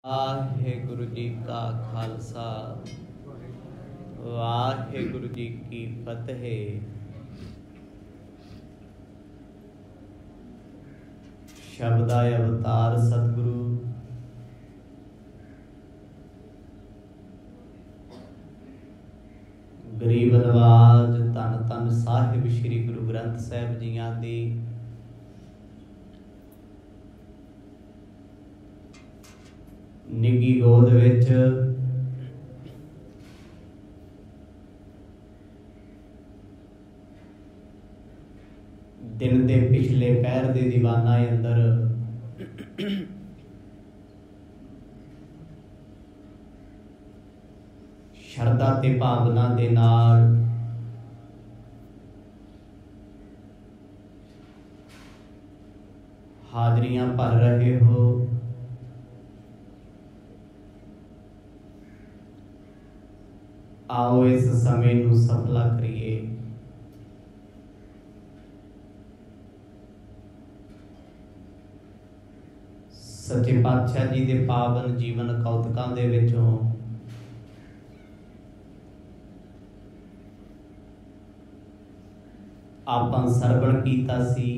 वाहेगुरु जी का खालसा वाहेगुरु जी की फतेह। शब्दाय अवतार सतगुरु गरीब नवाज धन धन साहिब श्री गुरु ग्रंथ साहिब जियां दी निगी गोद विच दिन दे पिछले पैर दे दीवाना अंदर शरदा ते भावना दे नाल हाजरियां भर रहे हो। आओ इस समय नूं सफला करिए। सच्चे पातशाह जी दे पावन जीवन कौतुकां दे विचों आपां सरवण कीता सी।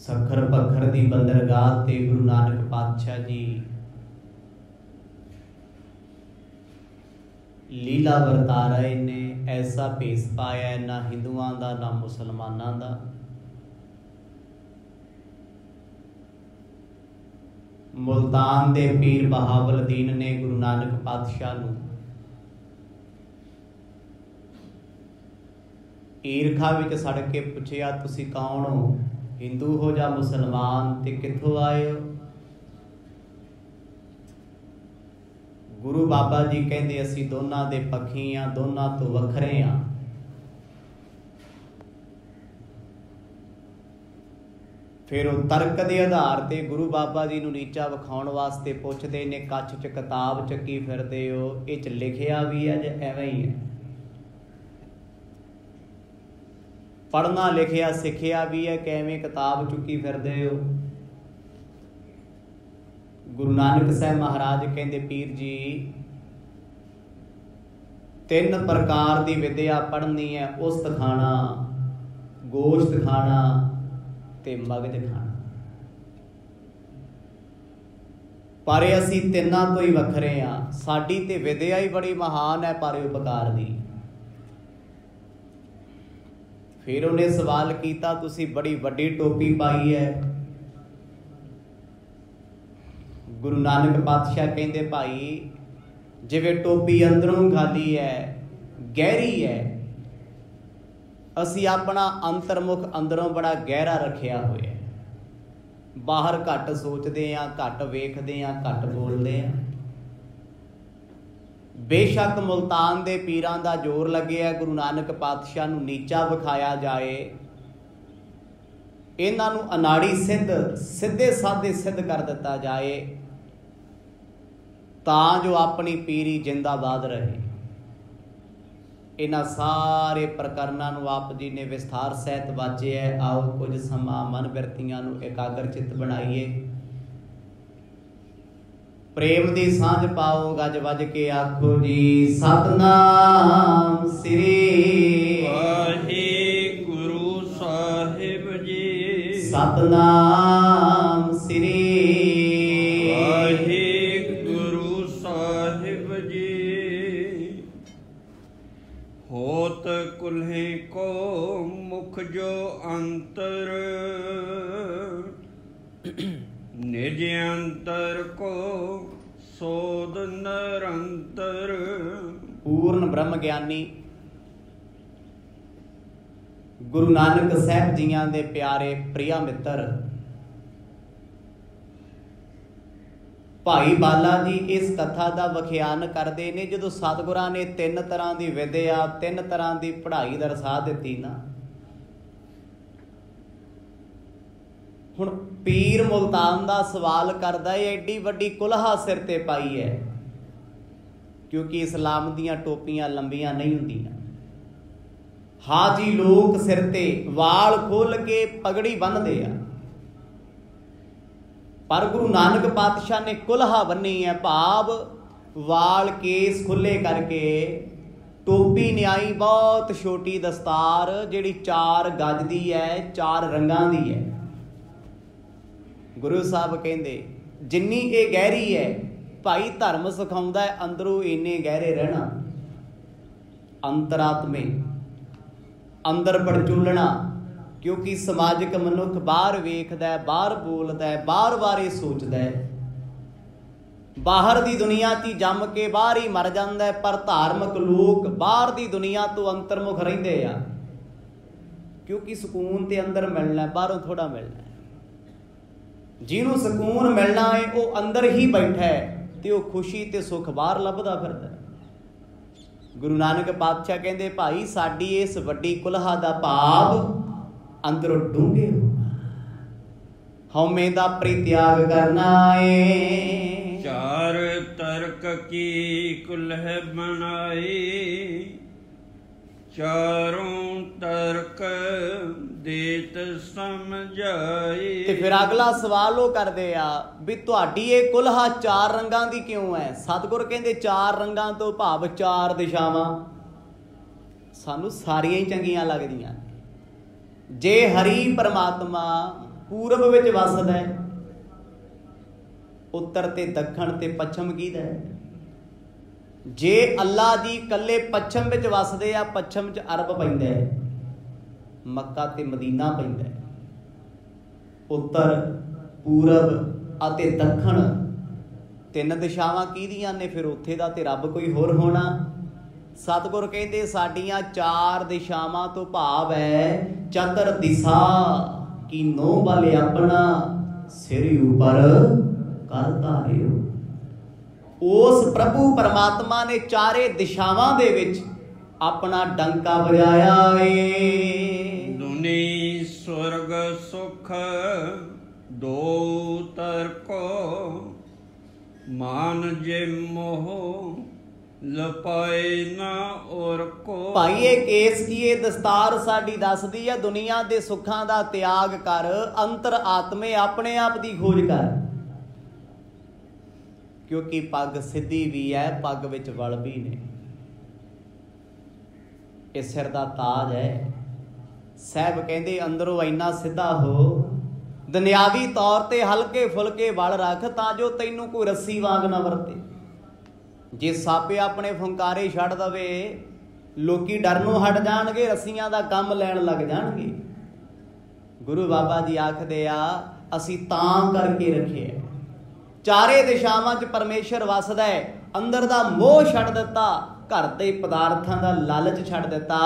सखर पखर दी बंदरगाह ते गुरु नानक पातशाह जी लीला वरता रहे ने। ऐसा भेस पाया ना हिंदुआं दा ना मुसलमानां दा। मुल्तान दे पीर बहावलदीन ने गुरु नानक पातशाह नूं ईरखा विच सड़ के पुछया, तुसी कौन हो? हिंदू हो या मुसलमान, ते कित्थों आए हो? गुरु बाबा जी कहंदे असी दोनां दे पखी हाँ, दोनां तो वखरे हाँ। फिर वो तर्क के आधार ते गुरु बाबा जी नूं नीचा विखाउण वास्ते पुछदे ने, कच्छ च किताब चक्की फिरदे हो, इह च लिखिया भी है जे एवें ही है? पढ़ना लिखिया सिखिया भी है, किवें किताब चुकी फिरदे हो? गुरु नानक साहब महाराज कहंदे, पीर जी 3 प्रकार की विद्या पढ़नी है, उस्त खाना, गोश्त खाना ते मगज खाना। पर असी तिन्हां तो ही वखरे हाँ। साडी ते विद्या ही बड़ी महान है परोपकार दी। फिर उन्हें सवाल किया, तुसी बड़ी वड्डी टोपी पाई है। गुरु नानक पातशाह कहते, भाई जिवें टोपी अंदरों खाली है, गहरी है, असी अपना अंतर्मुख अंदरों बड़ा गहरा रखिया होया। बाहर घट सोचते हैं, घट वेखते हैं, घट बोलते हैं। बेशक मुल्तान दे पीरां दा जोर लगे है गुरु नानक पातशाह नूं नीचा विखाया जाए, इन्हां नूं अनाड़ी सिद्ध सीधे साधे सिद्ध कर दिता जाए, तां जो अपनी पीरी जिंदाबाद रहे। इन्हां सारे प्रकरणां नूं आप जी ने विस्तार सहित वाचे है। आओ कुछ समा मन बिरतियां नूं एकाग्र चित्त बनाइए। प्रेम दी सांझ पाओ, गज वज के आखो जी सतनाम श्री वाहिगुरु साहिब जी। सतनाम श्री वाहिगुरु साहिब जी। होत कुल्हे को मुख जो अंतर, निज अंतर को सोध निरंतर। पूर्ण ब्रह्म ज्ञानी गुरु नानक साहब जियां दे प्यारे प्रिया मित्र भाई बाला जी इस कथा का व्याख्यान करते ने। जो सतगुरां ने 3 तरह की विद्या, 3 तरह की पढ़ाई दर्शा दी ना, हुण पीर मुल्तान का सवाल करदा है, एडी वड्डी कुलहा सिर ते पाई है, क्योंकि इस्लाम दीयां टोपियां लंबियां नहीं हुंदियां। ਹਾਜੀ ਲੋਕ ਸਿਰ ਤੇ ਵਾਲ ਖੋਲ ਕੇ ਪਗੜੀ ਬੰਨ੍ਹਦੇ ਆ, ਪਰ ਗੁਰੂ ਨਾਨਕ ਪਾਤਸ਼ਾਹ ਨੇ ਕੁਲਹਾ ਬੰਨੀ ਹੈ, ਭਾਵ ਵਾਲ ਕੇਸ ਖੁੱਲੇ ਕਰਕੇ, ਟੋਪੀ ਨਿਆਈ ਬਹੁਤ ਛੋਟੀ ਦਸਤਾਰ ਜਿਹੜੀ 4 ਗਜ ਦੀ ਹੈ, 4 ਰੰਗਾਂ ਦੀ ਹੈ। ਗੁਰੂ ਸਾਹਿਬ ਕਹਿੰਦੇ ਜਿੰਨੀ ਇਹ ਗਹਿਰੀ ਹੈ, ਭਾਈ ਧਰਮ ਸਿਖਾਉਂਦਾ ਹੈ ਅੰਦਰੋਂ ਇੰਨੇ ਗਹਿਰੇ ਰਹਿਣਾ, ਅੰਤਰਾਤਮੇ ਅੰਦਰ ਪੜਚੁਲਣਾ। ਕਿਉਂਕਿ ਸਮਾਜਿਕ ਮਨੁੱਖ ਬਾਹਰ ਵੇਖਦਾ ਹੈ, ਬਾਹਰ ਬੋਲਦਾ ਹੈ, ਬਾਹਰ ਬਾਰੇ ਸੋਚਦਾ ਹੈ, ਬਾਹਰ ਦੀ ਦੁਨੀਆ 'ਚ ਜੰਮ ਕੇ ਬਾਹਰ ਹੀ ਮਰ ਜਾਂਦਾ ਹੈ। ਪਰ ਧਾਰਮਿਕ ਲੋਕ ਬਾਹਰ ਦੀ ਦੁਨੀਆ ਤੋਂ ਅੰਤਰਮੁਖ ਰਹਿੰਦੇ ਆ, ਕਿਉਂਕਿ ਸਕੂਨ ਤੇ ਅੰਦਰ ਮਿਲਣਾ, ਬਾਹਰੋਂ ਥੋੜਾ ਮਿਲਣਾ। ਜਿਹਨੂੰ ਸਕੂਨ ਮਿਲਣਾ ਹੈ ਉਹ ਅੰਦਰ ਹੀ ਬੈਠਾ ਹੈ ਤੇ ਉਹ ਖੁਸ਼ੀ ਤੇ ਸੁੱਖ ਬਾਹਰ ਲੱਭਦਾ ਫਿਰਦਾ। ਗੁਰੂ ਨਾਨਕ ਪਾਤਸ਼ਾਹ ਕਹਿੰਦੇ ਭਾਈ ਸਾਡੀ ਇਸ ਵੱਡੀ ਕੁਲਹਾ ਦਾ ਭਾਵ ਅੰਦਰੋਂ ਡੂੰਘੇ ਹਉਮੈ ਦਾ ਪਰਿਤਿਆਗ ਕਰਨਾ ਏ। 4 ਤਰਕ ਕੀ ਕੁਲਹ ਬਣਾਈ, 4 ਤਰਕ ਦੇਤ ਸਮਝਾਈ। ਤੇ ਫਿਰ ਅਗਲਾ ਸਵਾਲ ਉਹ ਕਰਦੇ ਆ ਵੀ ਤੁਹਾਡੀ ਇਹ ਕੁਲਹਾ 4 ਰੰਗਾਂ ਦੀ ਕਿਉਂ ਹੈ? ਸਤਿਗੁਰ ਕਹਿੰਦੇ 4 ਰੰਗਾਂ ਤੋਂ ਭਾਵ 4 ਦਿਸ਼ਾਵਾਂ। ਸਾਨੂੰ ਸਾਰੀਆਂ ਹੀ ਚੰਗੀਆਂ ਲੱਗਦੀਆਂ। ਜੇ ਹਰੀ ਪਰਮਾਤਮਾ ਪੂਰਬ ਵਿੱਚ ਵਸਦਾ ਹੈ, ਉੱਤਰ ਤੇ ਦੱਖਣ ਤੇ ਪੱਛਮ ਕਿਹਦਾ ਹੈ? ਜੇ ਅੱਲਾ ਜੀ ਇਕੱਲੇ ਪੱਛਮ ਵਿੱਚ ਵਸਦੇ ਆ, ਪੱਛਮ 'ਚ ਅਰਬ ਪੈਂਦਾ ਹੈ, ਮੱਕਾ ਤੇ ਮਦੀਨਾ ਪੈਂਦਾ ਹੈ। ਉੱਤਰ, ਪੂਰਬ ਅਤੇ ਦੱਖਣ 3 ਦਿਸ਼ਾਵਾਂ ਕਿਹਦੀਆਂ ਨੇ? ਫਿਰ ਉੱਥੇ ਦਾ ਤੇ ਰੱਬ ਕੋਈ ਹੋਰ ਹੋਣਾ। ਸਤਿਗੁਰ ਕਹਿੰਦੇ ਸਾਡੀਆਂ 4 ਦਿਸ਼ਾਵਾਂ ਤੋਂ ਭਾਵ ਹੈ ਚਤੁਰ ਦਿਸ਼ਾ ਕੀ ਨੋ ਬਲ ਆਪਣਾ ਸਿਰ ਉਪਰ ਕਰ ਧਾਰਿਓ। ਉਸ ਪ੍ਰਭੂ ਪਰਮਾਤਮਾ ਨੇ 4 ਦਿਸ਼ਾਵਾਂ ਦੇ ਵਿੱਚ ਆਪਣਾ ਡੰਕਾ ਵਜਾਇਆ ਏ। ਦੁਨੀ ਸੁਰਗ ਸੁਖ 2 ਤਰਕੋ, ਮਾਨ ਜੇ ਮੋਹ ਲਪਾਏ ਨਾ ਔਰ ਕੋ। ਭਾਈ ਇਹ ਕੇਸ ਕੀ ਇਹ ਦਸਤਾਰ ਸਾਡੀ ਦੱਸਦੀ ਹੈ ਦੁਨੀਆ ਦੇ ਸੁੱਖਾਂ ਦਾ ਤਿਆਗ ਕਰ, ਅੰਤਰ ਆਤਮੇ ਆਪਣੇ ਆਪ ਦੀ ਖੋਜ ਕਰ। ਕਿਉਂਕਿ ਪੱਗ ਸਿੱਧੀ ਵੀ ਹੈ, ਪੱਗ ਵਿੱਚ ਵਲ ਵੀ ਨੇ। ਇਹ ਸਿਰ ਦਾ ਤਾਜ ਹੈ। ਸਾਹਿਬ ਕਹਿੰਦੇ ਅੰਦਰੋਂ ਇੰਨਾ ਸਿੱਧਾ ਹੋ, ਦੁਨਿਆਵੀ ਤੌਰ ਤੇ ਹਲਕੇ ਫੁਲਕੇ ਵਲ ਰੱਖ ਤਾਂ ਜੋ ਤੈਨੂੰ ਕੋਈ ਰੱਸੀ ਵਾਂਗ ਨਾ ਵਰਤੇ। ਜੇ ਸੱਪ ਆਪਣੇ ਫੁੰਕਾਰੇ ਛੱਡ ਦਵੇ, ਲੋਕੀ ਡਰਨੋਂ ਹਟ ਜਾਣਗੇ, ਰੱਸੀਆਂ ਦਾ ਕੰਮ ਲੈਣ ਲੱਗ ਜਾਣਗੇ। ਗੁਰੂ ਬਾਬਾ ਜੀ ਆਖਦੇ ਆ ਅਸੀਂ ਤਾਂ ਕਰਕੇ ਰੱਖਿਆ 4 ਦਿਸ਼ਾਵਾਂ 'ਚ ਪਰਮੇਸ਼ਰ ਵਸਦਾ ਹੈ। ਅੰਦਰ ਦਾ ਮੋਹ ਛੱਡ ਦਿੱਤਾ, ਘਰ ਦੇ ਪਦਾਰਥਾਂ ਦਾ ਲਾਲਚ ਛੱਡ ਦਿੱਤਾ।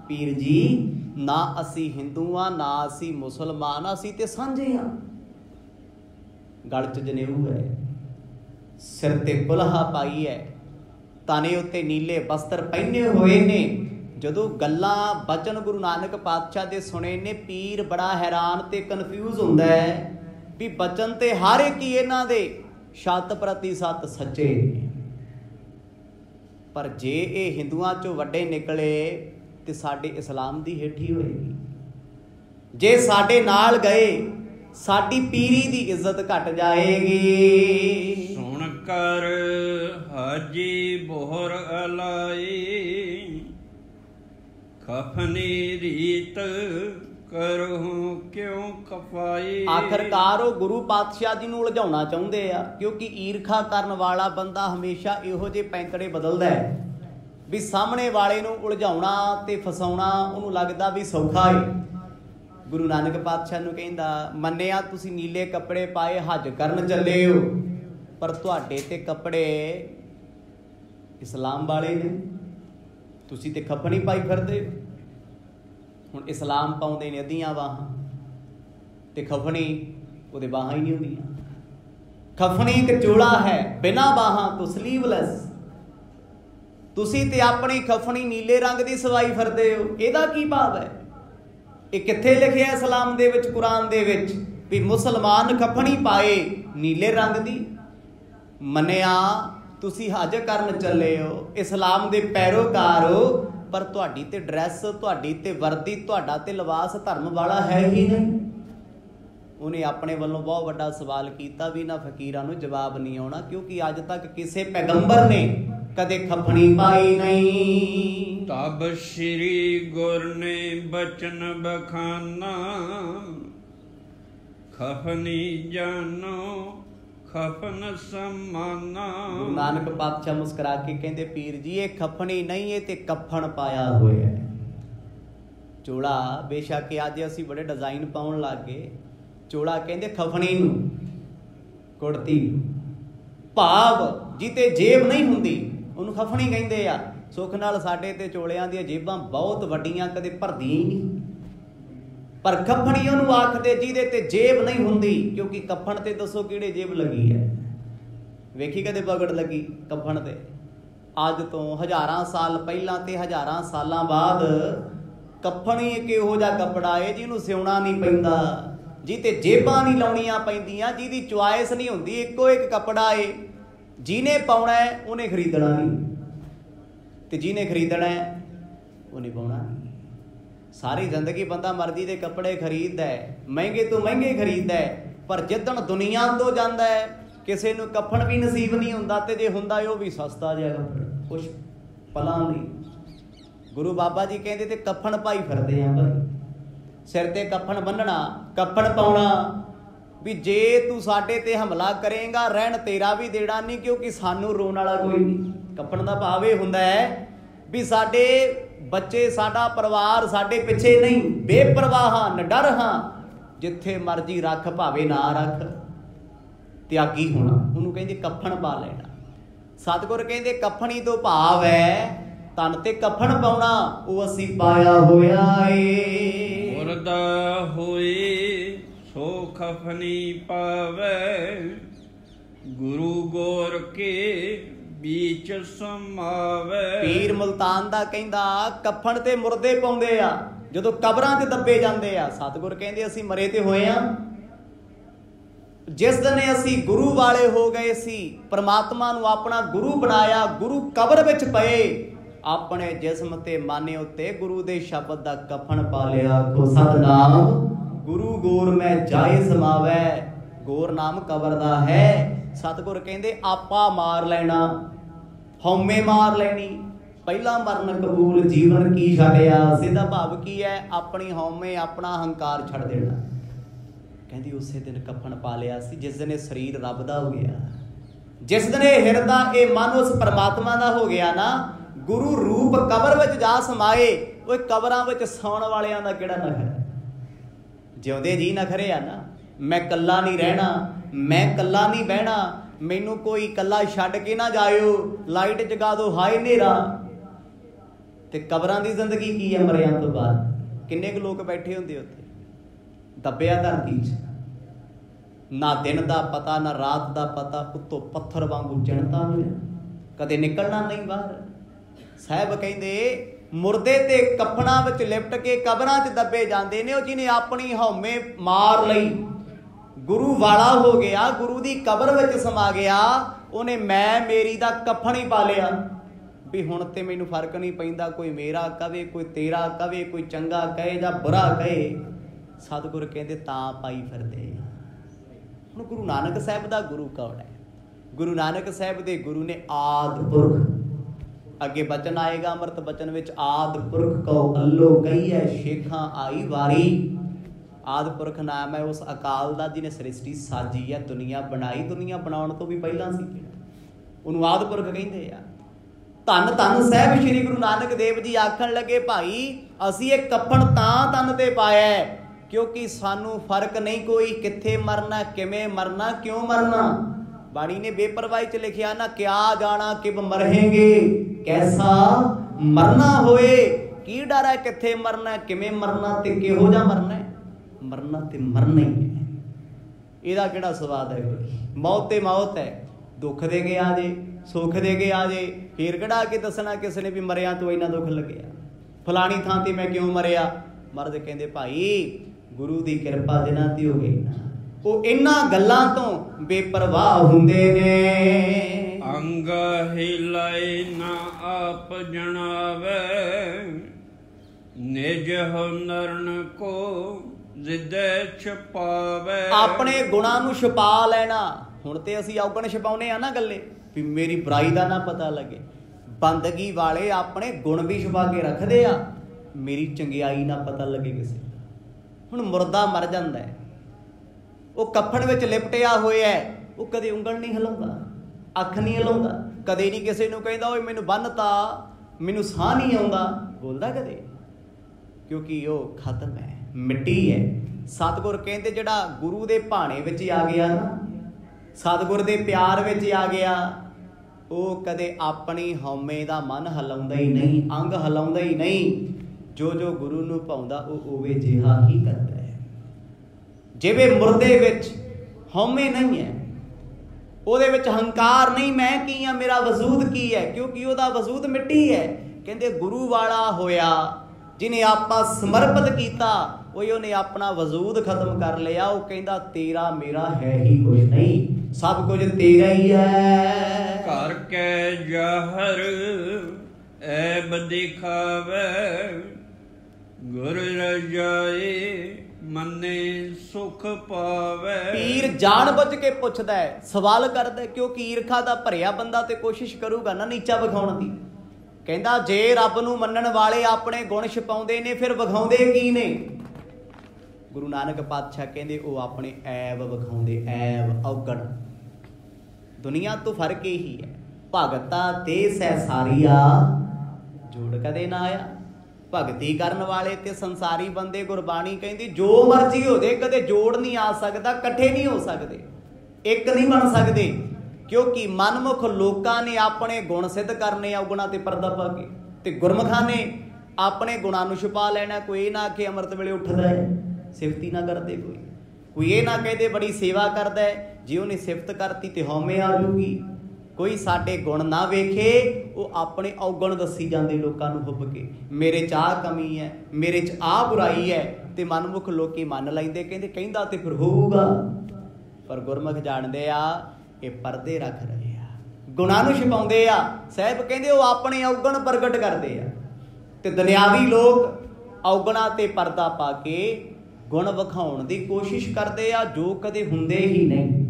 ਪੀਰ ਜੀ ਨਾ ਅਸੀਂ ਹਿੰਦੂ ਆ, ਨਾ ਅਸੀਂ ਮੁਸਲਮਾਨ, ਅਸੀਂ ਤੇ ਸਾਂਝੇ ਆ। ਗਲ 'ਚ ਜਨੇਊ ਹੈ, ਸਿਰ ਤੇ ਕੁਲਹਾ ਪਾਈ ਹੈ, ਤਾਨੇ ਉੱਤੇ ਨੀਲੇ ਬਸਤਰ ਪਹਿਨੇ ਹੋਏ ਨੇ। ਜਦੋਂ ਗੱਲਾਂ ਬਚਨ ਗੁਰੂ ਨਾਨਕ ਪਾਤਸ਼ਾਹ ਦੇ ਸੁਣੇ ਨੇ, ਪੀਰ ਬੜਾ ਹੈਰਾਨ ਤੇ ਕਨਫਿਊਜ਼ ਹੁੰਦਾ ਹੈ ਵੀ ਬਚਨ ਤੇ ਹਰ ਇੱਕ ਹੀ ਇਹਨਾਂ ਦੇ 100% ਸੱਚੇ। ਪਰ ਜੇ ਇਹ ਹਿੰਦੂਆਂ 'ਚੋਂ ਵੱਡੇ ਨਿਕਲੇ ਤੇ ਸਾਡੇ ਇਸਲਾਮ ਦੀ ਹੇਠੀ ਹੋਏਗੀ। ਜੇ ਸਾਡੇ ਨਾਲ ਗਏ ਸਾਡੀ ਪੀਰੀ ਦੀ ਇੱਜ਼ਤ ਘਟ ਜਾਏਗੀ। ਸੁਣ ਕਰ ਹਾਜੀ ਬੋਹਰ ਅਲਾਈ, ਖਫਨੀ ਰੀਤ ਕਰਹੁ ਕਿਉਂ ਕਫਾਈ। ਆਖਰਕਾਰ ਉਹ ਗੁਰੂ ਪਾਤਸ਼ਾਹ ਜੀ ਨੂੰ ਉਲਝਾਉਣਾ ਚਾਹੁੰਦੇ ਆ, ਕਿਉਂਕਿ ਈਰਖਾ ਕਰਨ ਵਾਲਾ ਬੰਦਾ ਹਮੇਸ਼ਾ ਇਹੋ ਜਿਹੇ ਪੈਂਤੜੇ ਬਦਲਦਾ ਹੈ ਵੀ ਸਾਹਮਣੇ ਵਾਲੇ ਨੂੰ ਉਲਝਾਉਣਾ ਤੇ ਫਸਾਉਣਾ ਉਹਨੂੰ ਲੱਗਦਾ ਵੀ ਸੌਖਾ ਹੈ। ਗੁਰੂ ਨਾਨਕ ਪਾਤਸ਼ਾਹ ਨੂੰ ਕਹਿੰਦਾ ਮੰਨਿਆ ਤੁਸੀਂ ਨੀਲੇ ਕੱਪੜੇ ਪਾਏ ਹੱਜ ਕਰਨ ਚੱਲੇ ਹੋ, ਪਰ ਤੁਹਾਡੇ ਤੇ ਕੱਪੜੇ ਇਸਲਾਮ ਵਾਲੇ ਨੇ, ਤੁਸੀਂ ਤੇ ਖੱਫਣੀ ਪਾਈ ਫਿਰਦੇ ਹੋ। ਹੁਣ ਇਸਲਾਮ ਪਾਉਂਦੇ ਨੇ ਅੱਧੀਆਂ ਬਾਹਾਂ ਤੇ ਖੱਫਣੀ ਉਹਦੇ ਬਾਹਾਂ ਹੀ ਨਹੀਂ ਹੁੰਦੀਆਂ। ਖੱਫਣੀ ਇੱਕ ਚੋਲਾ ਹੈ ਬਿਨਾਂ ਬਾਹਾਂ ਤੋਂ, ਸਲੀਵਲੈਸ। ਤੁਸੀਂ ਤੇ ਆਪਣੀ ਖੱਫਣੀ ਨੀਲੇ ਰੰਗ ਦੀ ਸਵਾਈ ਫਿਰਦੇ ਹੋ, ਇਹਦਾ ਕੀ ਭਾਵ ਹੈ? ਇਹ ਕਿੱਥੇ ਲਿਖਿਆ ਇਸਲਾਮ ਦੇ ਵਿੱਚ, ਕੁਰਾਨ ਦੇ ਵਿੱਚ ਵੀ ਮੁਸਲਮਾਨ ਖੱਫਣੀ ਪਾਏ ਨੀਲੇ ਰੰਗ ਦੀ? ਮੰਨਿਆ ਤੁਸੀਂ ਹੱਜ ਕਰਨ ਚੱਲੇ ਹੋ, ਇਸਲਾਮ ਦੇ ਪੈਰੋਕਾਰ ਹੋ, पर तुहाडी ते ड्रैस, तुहाडी ते वर्दी, तुहाडा ते लिबास धर्म वाला है ही नहीं। उन्हें अपने वालों बहुत बड़ा सवाल किया भी, इन्हां फकीरां नूं जवाब नहीं आउणा, क्योंकि अज तक किसी पैगंबर ने कदे खफनी पाई नहीं। तब श्री गुर ने बचन बखाना, खफनी जानो खफन समाना। गुरु नानक पातशाह मुस्कुरा के कहते, पीर जी ये खफनी नहीं है ते कफन पाया हुआ है। चोला बेशक अज असीं बड़े डिजाइन पाउण लग गए, चोला कहते खफनी नूं, कुड़ती भाव जिते जेब नहीं हुंदी उन्होंने खफनी कहते आ। सुख नाल साडे ते चोलियां दी जेबां बहुत वड्डियां कदे भरदियां ही नहीं, पर कफनी उन्होंने आखदे जिहदे ते जेब नहीं हुंदी, क्योंकि कफन ते दसो किहड़े जेब लगी है। वेखी कदे पगड़ लगी कफन ते? अज तो हज़ारां साल पहलां ते हज़ारां सालां बाद कफन ही एक इहो जिहा कपड़ा है जिहनूं सिउणा नहीं पैंदा, जिते जेबां नहीं लाउणीਆਂ पैंदियां, जिहदी चॉइस नहीं हुंदी, इक्को एक कपड़ा है, जिहने पाउणा है उन्हें खरीदना नहीं, ते जिहने खरीदना है उन्हें पाउणा नहीं। सारी जिंदगी बंदा मर्जी के कपड़े खरीददा है, महंगे तो महंगे खरीददा है, पर जिद्दण दुनिया तो जाता है किसी नूं कफन भी नसीब नहीं हुंदा, ते जे हुंदा वो भी सस्ता जिहा कपड़ा कुछ पलां लई। गुरु बाबा जी कहते ते कफन पाई फिरदे आ भाई, सिर ते कफन बन्नना, कफन पाउणा भी जे तू साडे ते हमला करेगा रहन तेरा भी देना नहीं, क्योंकि सानू रोण वाला कोई नहीं। कफन दा भाव ये हुंदा है भी साडे बच्चे, साडा परिवार साडे पिछे नहीं, बेपरवाह निडर हाँ, जिथे मर्जी रख भावे ना रख, त्यागी होना, उन्होंने कहते कफन पा लेना। सतगुर कहते कफनी तो भाव है तन ते कफन पाउणा, वो असी पाया होया है। मुर्दा होए सो खफनी पावे, गुरु गोर के बीच समावे। पीर मुल्तान दा कहंदा कफन ते मुर्दे पाउंदे आ जदों कबरां ते दब्बे जांदे आ। सतगुर कहंदे असीं मरे ते होए आ, जिस दिन असीं गुरु वाले हो गए सी, परमात्मा नूं अपना गुरु बनाया, गुरु कबर विच पए, अपने जिस्म ते माने उत्ते गुरु दे शब्द दा कफन पा लिया। आखो सतनाम गुरु गोर में जाए समावै, गोर नाम कबर दा है। सतगुर कहंदे आपा मार लेना, हौमे मार लेनी, पहला मरण कबूल जीवन की छड्डिया। सीधा भाव की है, अपनी हौमे अपना हंकार छड़ देना। कहंदी उसे दिन कफन पा लिया सी जिस दिन शरीर रब दा हो गया, जिस दिन हिरदा ये मन उस परमात्मा दा हो गया ना, गुरु रूप कबर विच जा समाए। वो कबरां विच सौण वालियां दा किहड़ा नखरा, जिउंदे जी नखरे आ ना। मैं कल्ला नहीं रहना, मैं कल्ला नहीं बहना, मैनू कोई कल्ला छड्ड के ना जाओ, लाइट जगा दो हाय नेरा। ते कबरां दी जिंदगी की है मरियां तो बाद? किन्ने क लोग बैठे हुंदे उत्थे दब्बिया धरती च, ना दिन दा पता ना रात दा पता, उत्तों पत्थर वांगू चिणता होया, कदे निकलना नहीं बाहर। साहब कहंदे मुर्दे ते कफना विच लिपट के कबरां च दब्बे जांदे ने, जिन्हें अपनी हौमे मार लई, गुरु वाला हो गया, गुरु दी कबर विच समा गया, उन्हें मैं मेरी दा कफन ही पा लिया भी हुण ते मैनू फर्क नहीं पैंदा, कोई मेरा कहे कोई तेरा कहे, कोई चंगा कहे जां बुरा कहे। सतगुर कहंदे तां पाई फिरदे। हुण गुरु नानक साहिब दा गुरु कौन है? गुरु नानक साहिब दे गुरु ने आदि पुरख, अगे बचन आएगा अमृत बचन विच, आदि पुरख को अल्लो कही है शेखां आई वारी। आदि पुरख नाम है उस अकाल दा जिन्हें सृष्टि साजी है, दुनिया बनाई, दुनिया बनाउण तो भी पहला सी, उन्होंने आदि पुरख कहंदे आ। धन धन साहिब श्री गुरु नानक देव जी आखण लगे भाई असीं इह कफन तां तन ते पाया है क्योंकि सानू फर्क नहीं कोई कित्थे मरना, किवें मरना, क्यों मरना। बाणी ने बेपरवाही च लिखिया ना, क्या जाना किब मरहेंगे, कैसा मरना होए, की डर है कित्थे मरना, किवें मरना ते किहो जा मरना है। मरना ते मरना ही है, इहदा किहड़ा स्वाद है। मौत ते मौत है, दुख दे के आ जे, सुख दे के आ जे, फिर किहड़ा के दसना किसी ने भी मरिया तो इन्ना दुख लग्या, फलानी थां ते मैं क्यों मरिया। मर्द कहंदे भाई गुरु दी किरपा जिन्हां ते हो गई ना, वो इन्हां गल्लां तो बेपरवाह हुंदे ने। ਅੰਗ ਹਿਲਾਏ ਨਾ ਆਪ ਜਣਾਵੇ ਨਿਜ ਹੁਨਰਨ ਕੋ ਜਿਦੇ ਛਪਾਵੇ। ਆਪਣੇ ਗੁਣਾਂ ਨੂੰ ਛੁਪਾ ਲੈਣਾ। ਹੁਣ ਤੇ ਅਸੀਂ ਔਗਣ ਛਪਾਉਨੇ ਆ ਨਾ ਗੱਲੇ ਵੀ ਮੇਰੀ ਬੁਰਾਈ ਦਾ ਨਾ ਪਤਾ ਲੱਗੇ। ਬੰਦਗੀ ਵਾਲੇ ਆਪਣੇ ਗੁਣ ਵੀ ਛੁਪਾ ਕੇ ਰੱਖਦੇ ਆ, ਮੇਰੀ ਚੰਗਿਆਈ ਨਾ ਪਤਾ ਲੱਗੇ ਕਿਸੇ ਦਾ। ਹੁਣ ਮੁਰਦਾ ਮਰ ਜਾਂਦਾ ਹੈ, ਉਹ ਕਫਨ ਵਿੱਚ ਲਿਪਟਿਆ ਹੋਇਆ, ਉਹ ਕਦੇ ਉਂਗਲ ਨਹੀਂ ਹਿਲਾਉਂਦਾ, ਅੱਖ ਨਹੀਂ ਹਿਲਾਉਂਦਾ, ਕਦੇ ਨਹੀਂ ਕਿਸੇ ਨੂੰ ਕਹਿੰਦਾ ਓਏ ਮੈਨੂੰ ਬੰਨ੍ਹਤਾ, ਮੈਨੂੰ ਸਾਹ ਨਹੀਂ ਆਉਂਦਾ, ਬੋਲਦਾ ਕਦੇ? ਕਿਉਂਕਿ ਉਹ ਖਤਮ ਹੈ, ਮਿੱਟੀ ਹੈ। ਸਤਿਗੁਰ ਕਹਿੰਦੇ ਜਿਹੜਾ ਗੁਰੂ ਦੇ ਭਾਣੇ ਵਿੱਚ ਆ ਗਿਆ ਨਾ, ਸਤਿਗੁਰ ਦੇ ਪਿਆਰ ਵਿੱਚ ਆ ਗਿਆ, ਉਹ ਕਦੇ ਆਪਣੀ ਹਉਮੈ ਦਾ ਮਨ ਹਿਲਾਉਂਦਾ ਹੀ ਨਹੀਂ, ਅੰਗ ਹਿਲਾਉਂਦਾ ਹੀ ਨਹੀਂ। ਜੋ ਜੋ ਗੁਰੂ ਨੂੰ ਭਾਉਂਦਾ ਉਹ ਉਵੇਂ ਜਿਹਾ ਹੀ ਕਰਦਾ ਹੈ। ਜਿਵੇਂ ਮੁਰਦੇ ਵਿੱਚ ਹਉਮੈ ਨਹੀਂ ਹੈ, ਉਹਦੇ ਵਿੱਚ ਹੰਕਾਰ ਨਹੀਂ, ਮੈਂ ਕੀ ਹਾਂ, ਮੇਰਾ ਵਜੂਦ ਕੀ ਹੈ, ਕਿਉਂਕਿ ਉਹਦਾ ਵਜੂਦ ਮਿੱਟੀ ਹੈ। ਕਹਿੰਦੇ ਗੁਰੂ ਵਾਲਾ ਹੋਇਆ ਜਿਹਨੇ ਆਪਾਂ ਸਮਰਪਿਤ ਕੀਤਾ, ਉਹਨੇ ਆਪਣਾ ਵਜੂਦ ਖਤਮ ਕਰ ਲਿਆ। ਉਹ ਕਹਿੰਦਾ ਤੇਰਾ ਮੇਰਾ ਹੈ ਹੀ ਕੁਝ ਨਹੀਂ, ਸਭ ਕੁਝ ਤੇਰਾ ਹੀ ਹੈ। ਘਰ ਕੈ ਜਹਰ ਐਬ ਦਿਖਾਵੇ ਗੁਰ ਰਜਾਏ ਮੰਨੇ ਸੁਖ ਪਾਵੇ। ਪੀਰ ਜਾਣ ਬੁੱਝ ਕੇ ਪੁੱਛਦਾ ਹੈ, ਸਵਾਲ ਕਰਦਾ, ਕਿਉਂਕਿ ਈਰਖਾ ਦਾ ਭਰਿਆ ਬੰਦਾ ਤੇ ਕੋਸ਼ਿਸ਼ ਕਰੂਗਾ ਨਾ ਨੀਚਾ ਵਿਖਾਉਣ ਦੀ। ਕਹਿੰਦਾ ਜੇ ਰੱਬ ਨੂੰ ਮੰਨਣ ਵਾਲੇ ਆਪਣੇ ਗੁਣ ਛਪਾਉਂਦੇ ਨੇ ਫਿਰ ਵਿਖਾਉਂਦੇ ਕੀ ਨੇ? ਗੁਰੂ ਨਾਨਕ ਪਾਤਸ਼ਾਹ ਕਹਿੰਦੇ ਉਹ ਆਪਣੇ ਐਬ ਵਿਖਾਉਂਦੇ, ਐਬ ਔਗਣ। ਦੁਨੀਆ ਤੋਂ ਫਰਕ ਇਹੀ ਹੈ, ਭਗਤਾ ਤੇ ਸਹਿਸਾਰੀਆ ਜੋੜ ਕਦੇ ਨਾ ਆਇਆ। ਭਗਤੀ ਕਰਨ ਵਾਲੇ ਤੇ ਸੰਸਾਰੀ ਬੰਦੇ ਗੁਰਬਾਣੀ ਕਹਿੰਦੀ ਜੋ ਮਰਜ਼ੀ ਹੋ ਜਾਏ ਕਦੇ ਜੋੜ ਨਹੀਂ ਆ ਸਕਦਾ, ਇਕੱਠੇ ਨਹੀਂ ਹੋ ਸਕਦੇ, ਇੱਕ ਨਹੀਂ ਬਣ ਸਕਦੇ। ਕਿਉਂਕਿ ਮਨਮੁਖ ਲੋਕਾਂ ਨੇ ਆਪਣੇ ਗੁਣ ਸਿੱਧ ਕਰਨੇ ਆ ਔਗੁਣਾਂ ਤੇ ਪਰਦਾ ਪਾ ਕੇ, ਤੇ ਗੁਰਮੁਖਾਂ ਨੇ ਆਪਣੇ ਗੁਣਾਂ ਨੂੰ ਛੁਪਾ ਲੈਣਾ। ਕੋਈ ਇਹ ਨਾ ਆਖੇ ਅੰਮ੍ਰਿਤ ਵੇਲੇ ਉੱਠਦਾ ਹੈ, ਸਿਫਤੀ ਨਾ ਕਰਦੇ। ਕੋਈ ਇਹ ਨਾ ਕਹਦੇ ਬੜੀ ਸੇਵਾ ਕਰਦਾ ਹੈ, ਜੇ ਉਹਨੇ ਸਿਫਤ ਕਰਤੀ ਤੇ ਹਉਮੈ ਆ ਜੂਗੀ। ਕੋਈ ਸਾਡੇ ਗੁਣ ਨਾ ਵੇਖੇ, ਉਹ ਆਪਣੇ ਔਗਣ ਦੱਸੀ ਜਾਂਦੇ ਲੋਕਾਂ ਨੂੰ ਹੁੱਬ ਕੇ, ਮੇਰੇ 'ਚ ਆਹ ਕਮੀ ਹੈ, ਮੇਰੇ 'ਚ ਆਹ ਬੁਰਾਈ ਹੈ, ਤੇ ਮਨਮੁਖ ਲੋਕੀ ਮੰਨ ਲੈਂਦੇ, ਕਹਿੰਦੇ ਕਹਿੰਦਾ ਤੇ ਫਿਰ ਹੋਊਗਾ। ਪਰ ਗੁਰਮੁਖ ਜਾਣਦੇ ਆ ਇਹ ਪਰਦੇ ਰੱਖ ਰਹੇ ਆ, ਗੁਣਾਂ ਨੂੰ ਛਿਪਾਉਂਦੇ ਆ। ਸਾਹਿਬ ਕਹਿੰਦੇ ਉਹ ਆਪਣੇ ਔਗਣ ਪ੍ਰਗਟ ਕਰਦੇ ਆ, ਤੇ ਦੁਨਿਆਵੀ ਲੋਕ ਔਗਣਾਂ ਤੇ ਪਰਦਾ ਪਾ ਕੇ ਗੁਣ ਵਿਖਾਉਣ ਦੀ ਕੋਸ਼ਿਸ਼ ਕਰਦੇ ਆ, ਜੋ ਕਦੇ ਹੁੰਦੇ ਹੀ ਨਹੀਂ।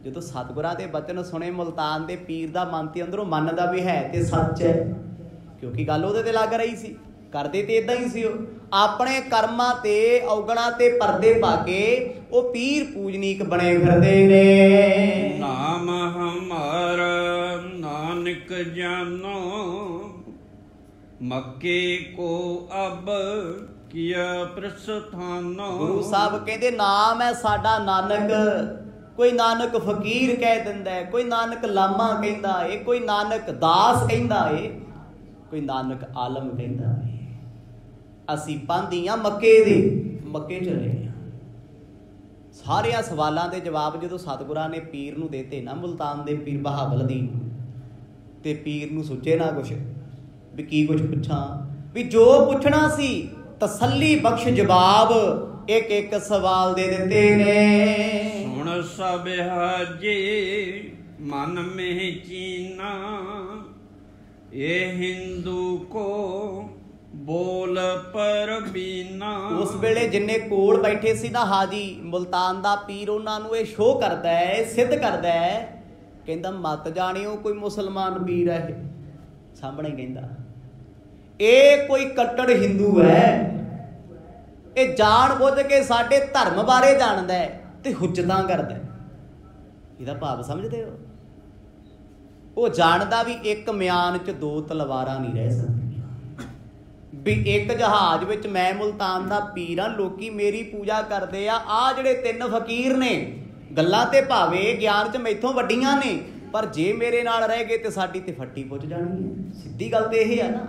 ਜਦੋਂ ਸਤਿਗੁਰਾਂ ਦੇ ਬਚਨ ਸੁਣੇ ਮੁਲਤਾਨ ਦੇ ਪੀਰ ਦਾ ਮਨ ਤੇ ਅੰਦਰੋਂ ਮੰਨਦਾ ਵੀ ਹੈ ਤੇ ਸੱਚ ਹੈ, ਕਿਉਂਕਿ ਗੱਲ ਉਹਦੇ ਤੇ ਲੱਗ ਰਹੀ ਸੀ। ਕਰਦੇ ਤੇ ਇਦਾਂ ਹੀ ਸੀ, ਉਹ ਆਪਣੇ ਕਰਮਾਂ ਤੇ ਔਗਣਾਂ ਤੇ ਪਰਦੇ ਪਾ ਕੇ ਉਹ ਪੀਰ ਪੂਜਨੀਕ ਬਣੇ ਫਿਰਦੇ ਨੇ। ਨਾਮ ਹਮਾਰਾ ਨਾਨਕ ਜਾਨੋ ਮੱਕੇ ਕੋ ਅਬ ਕੀਆ ਪ੍ਰਸਥਾਨੋ। ਗੁਰੂ ਸਾਹਿਬ ਕਹਿੰਦੇ ਨਾਮ ਹੈ ਸਾਡਾ ਨਾਨਕ। ਕੋਈ ਨਾਨਕ ਫਕੀਰ ਕਹਿ ਦਿੰਦਾ ਹੈ, ਕੋਈ ਨਾਨਕ ਲਾਮਾ ਕਹਿੰਦਾ ਏ, ਕੋਈ ਨਾਨਕ ਦਾਸ ਕਹਿੰਦਾ ਏ, ਕੋਈ ਨਾਨਕ ਆਲਮ ਕਹਿੰਦਾ ਏ। ਅਸੀਂ ਪਾਂਧੀਆਂ ਮੱਕੇ ਦੇ, ਮੱਕੇ ਚਲੇ ਆ। ਸਾਰਿਆਂ ਸਵਾਲਾਂ ਦੇ ਜਵਾਬ ਜਦੋਂ ਸਤਿਗੁਰਾਂ ਨੇ ਪੀਰ ਨੂੰ ਦੇਤੇ ਨਾ, ਮੁਲਤਾਨ ਦੇ ਪੀਰ ਬਹਾਵਲਦੀਨ ਨੂੰ, ਤੇ ਪੀਰ ਨੂੰ ਸੋਚੇ ਨਾ ਕੁਛ ਵੀ ਕੀ ਕੁਛ ਪੁੱਛਾਂ, ਵੀ ਜੋ ਪੁੱਛਣਾ ਸੀ ਤਸੱਲੀ ਬਖਸ਼ ਜਵਾਬ ਇੱਕ ਇੱਕ ਸਵਾਲ ਦੇ ਦਿੱਤੇ ਨੇ। ਹੁਣ ਸਭ ਹਾਜੇ ਮਨ ਮਹਿ ਚੀਨਾ ਇਹ ਹਿੰਦੂ ਕੋ ਬੋਲ ਪਰ ਬੀਨਾ। ਉਸ ਵੇਲੇ ਜਿੰਨੇ ਕੋਲ ਬੈਠੇ ਸੀ ਨਾ ਹਾਜੀ ਮੁਲਤਾਨ ਦਾ ਪੀਰ, ਉਹਨਾਂ ਨੂੰ ਇਹ ਸ਼ੋਅ ਕਰਦਾ ਹੈ, ਸਿੱਧ ਕਰਦਾ ਹੈ, ਕਹਿੰਦਾ ਮਤ ਜਾਣਿਓ ਕੋਈ ਮੁਸਲਮਾਨ ਪੀਰ ਹੈ, ਸਾਹਮਣੇ ਕਹਿੰਦਾ ਇਹ ਕੋਈ ਕੱਟੜ ਹਿੰਦੂ ਹੈ, ਇਹ ਜਾਣ ਬੁੱਝ ਕੇ ਸਾਡੇ ਧਰਮ ਬਾਰੇ ਜਾਣਦਾ ਹੈ ਤੇ ਹੁਜਤਾਂ ਕਰਦਾ। ਇਹਦਾ ਭਾਵ ਸਮਝਦੇ ਹੋ? ਉਹ ਜਾਣਦਾ ਵੀ ਇੱਕ ਮਿਆਨ 'ਚ ਦੋ ਤਲਵਾਰਾਂ ਨਹੀਂ ਰਹਿ ਸਕਦੀਆਂ, ਵੀ ਇੱਕ ਜਹਾਜ਼ ਵਿੱਚ ਮੈਂ ਮੁਲਤਾਨ ਦਾ ਪੀਰ ਹਾਂ, ਲੋਕੀ ਮੇਰੀ ਪੂਜਾ ਕਰਦੇ ਆ। ਆਹ ਜਿਹੜੇ ਤਿੰਨ ਫਕੀਰ ਨੇ ਗੱਲਾਂ ਤੇ ਭਾਵੇਂ ਗਿਆਨ 'ਚ ਮੈਥੋਂ ਵੱਡੀਆਂ ਨੇ, ਪਰ ਜੇ ਮੇਰੇ ਨਾਲ ਰਹਿ ਗਏ ਤੇ ਸਾਡੀ ਤੇ ਫੱਟੀ ਪੁੱਜ ਜਾਣੀ ਹੈ। ਸਿੱਧੀ ਗੱਲ ਤੇ ਇਹ ਹੈ ਨਾ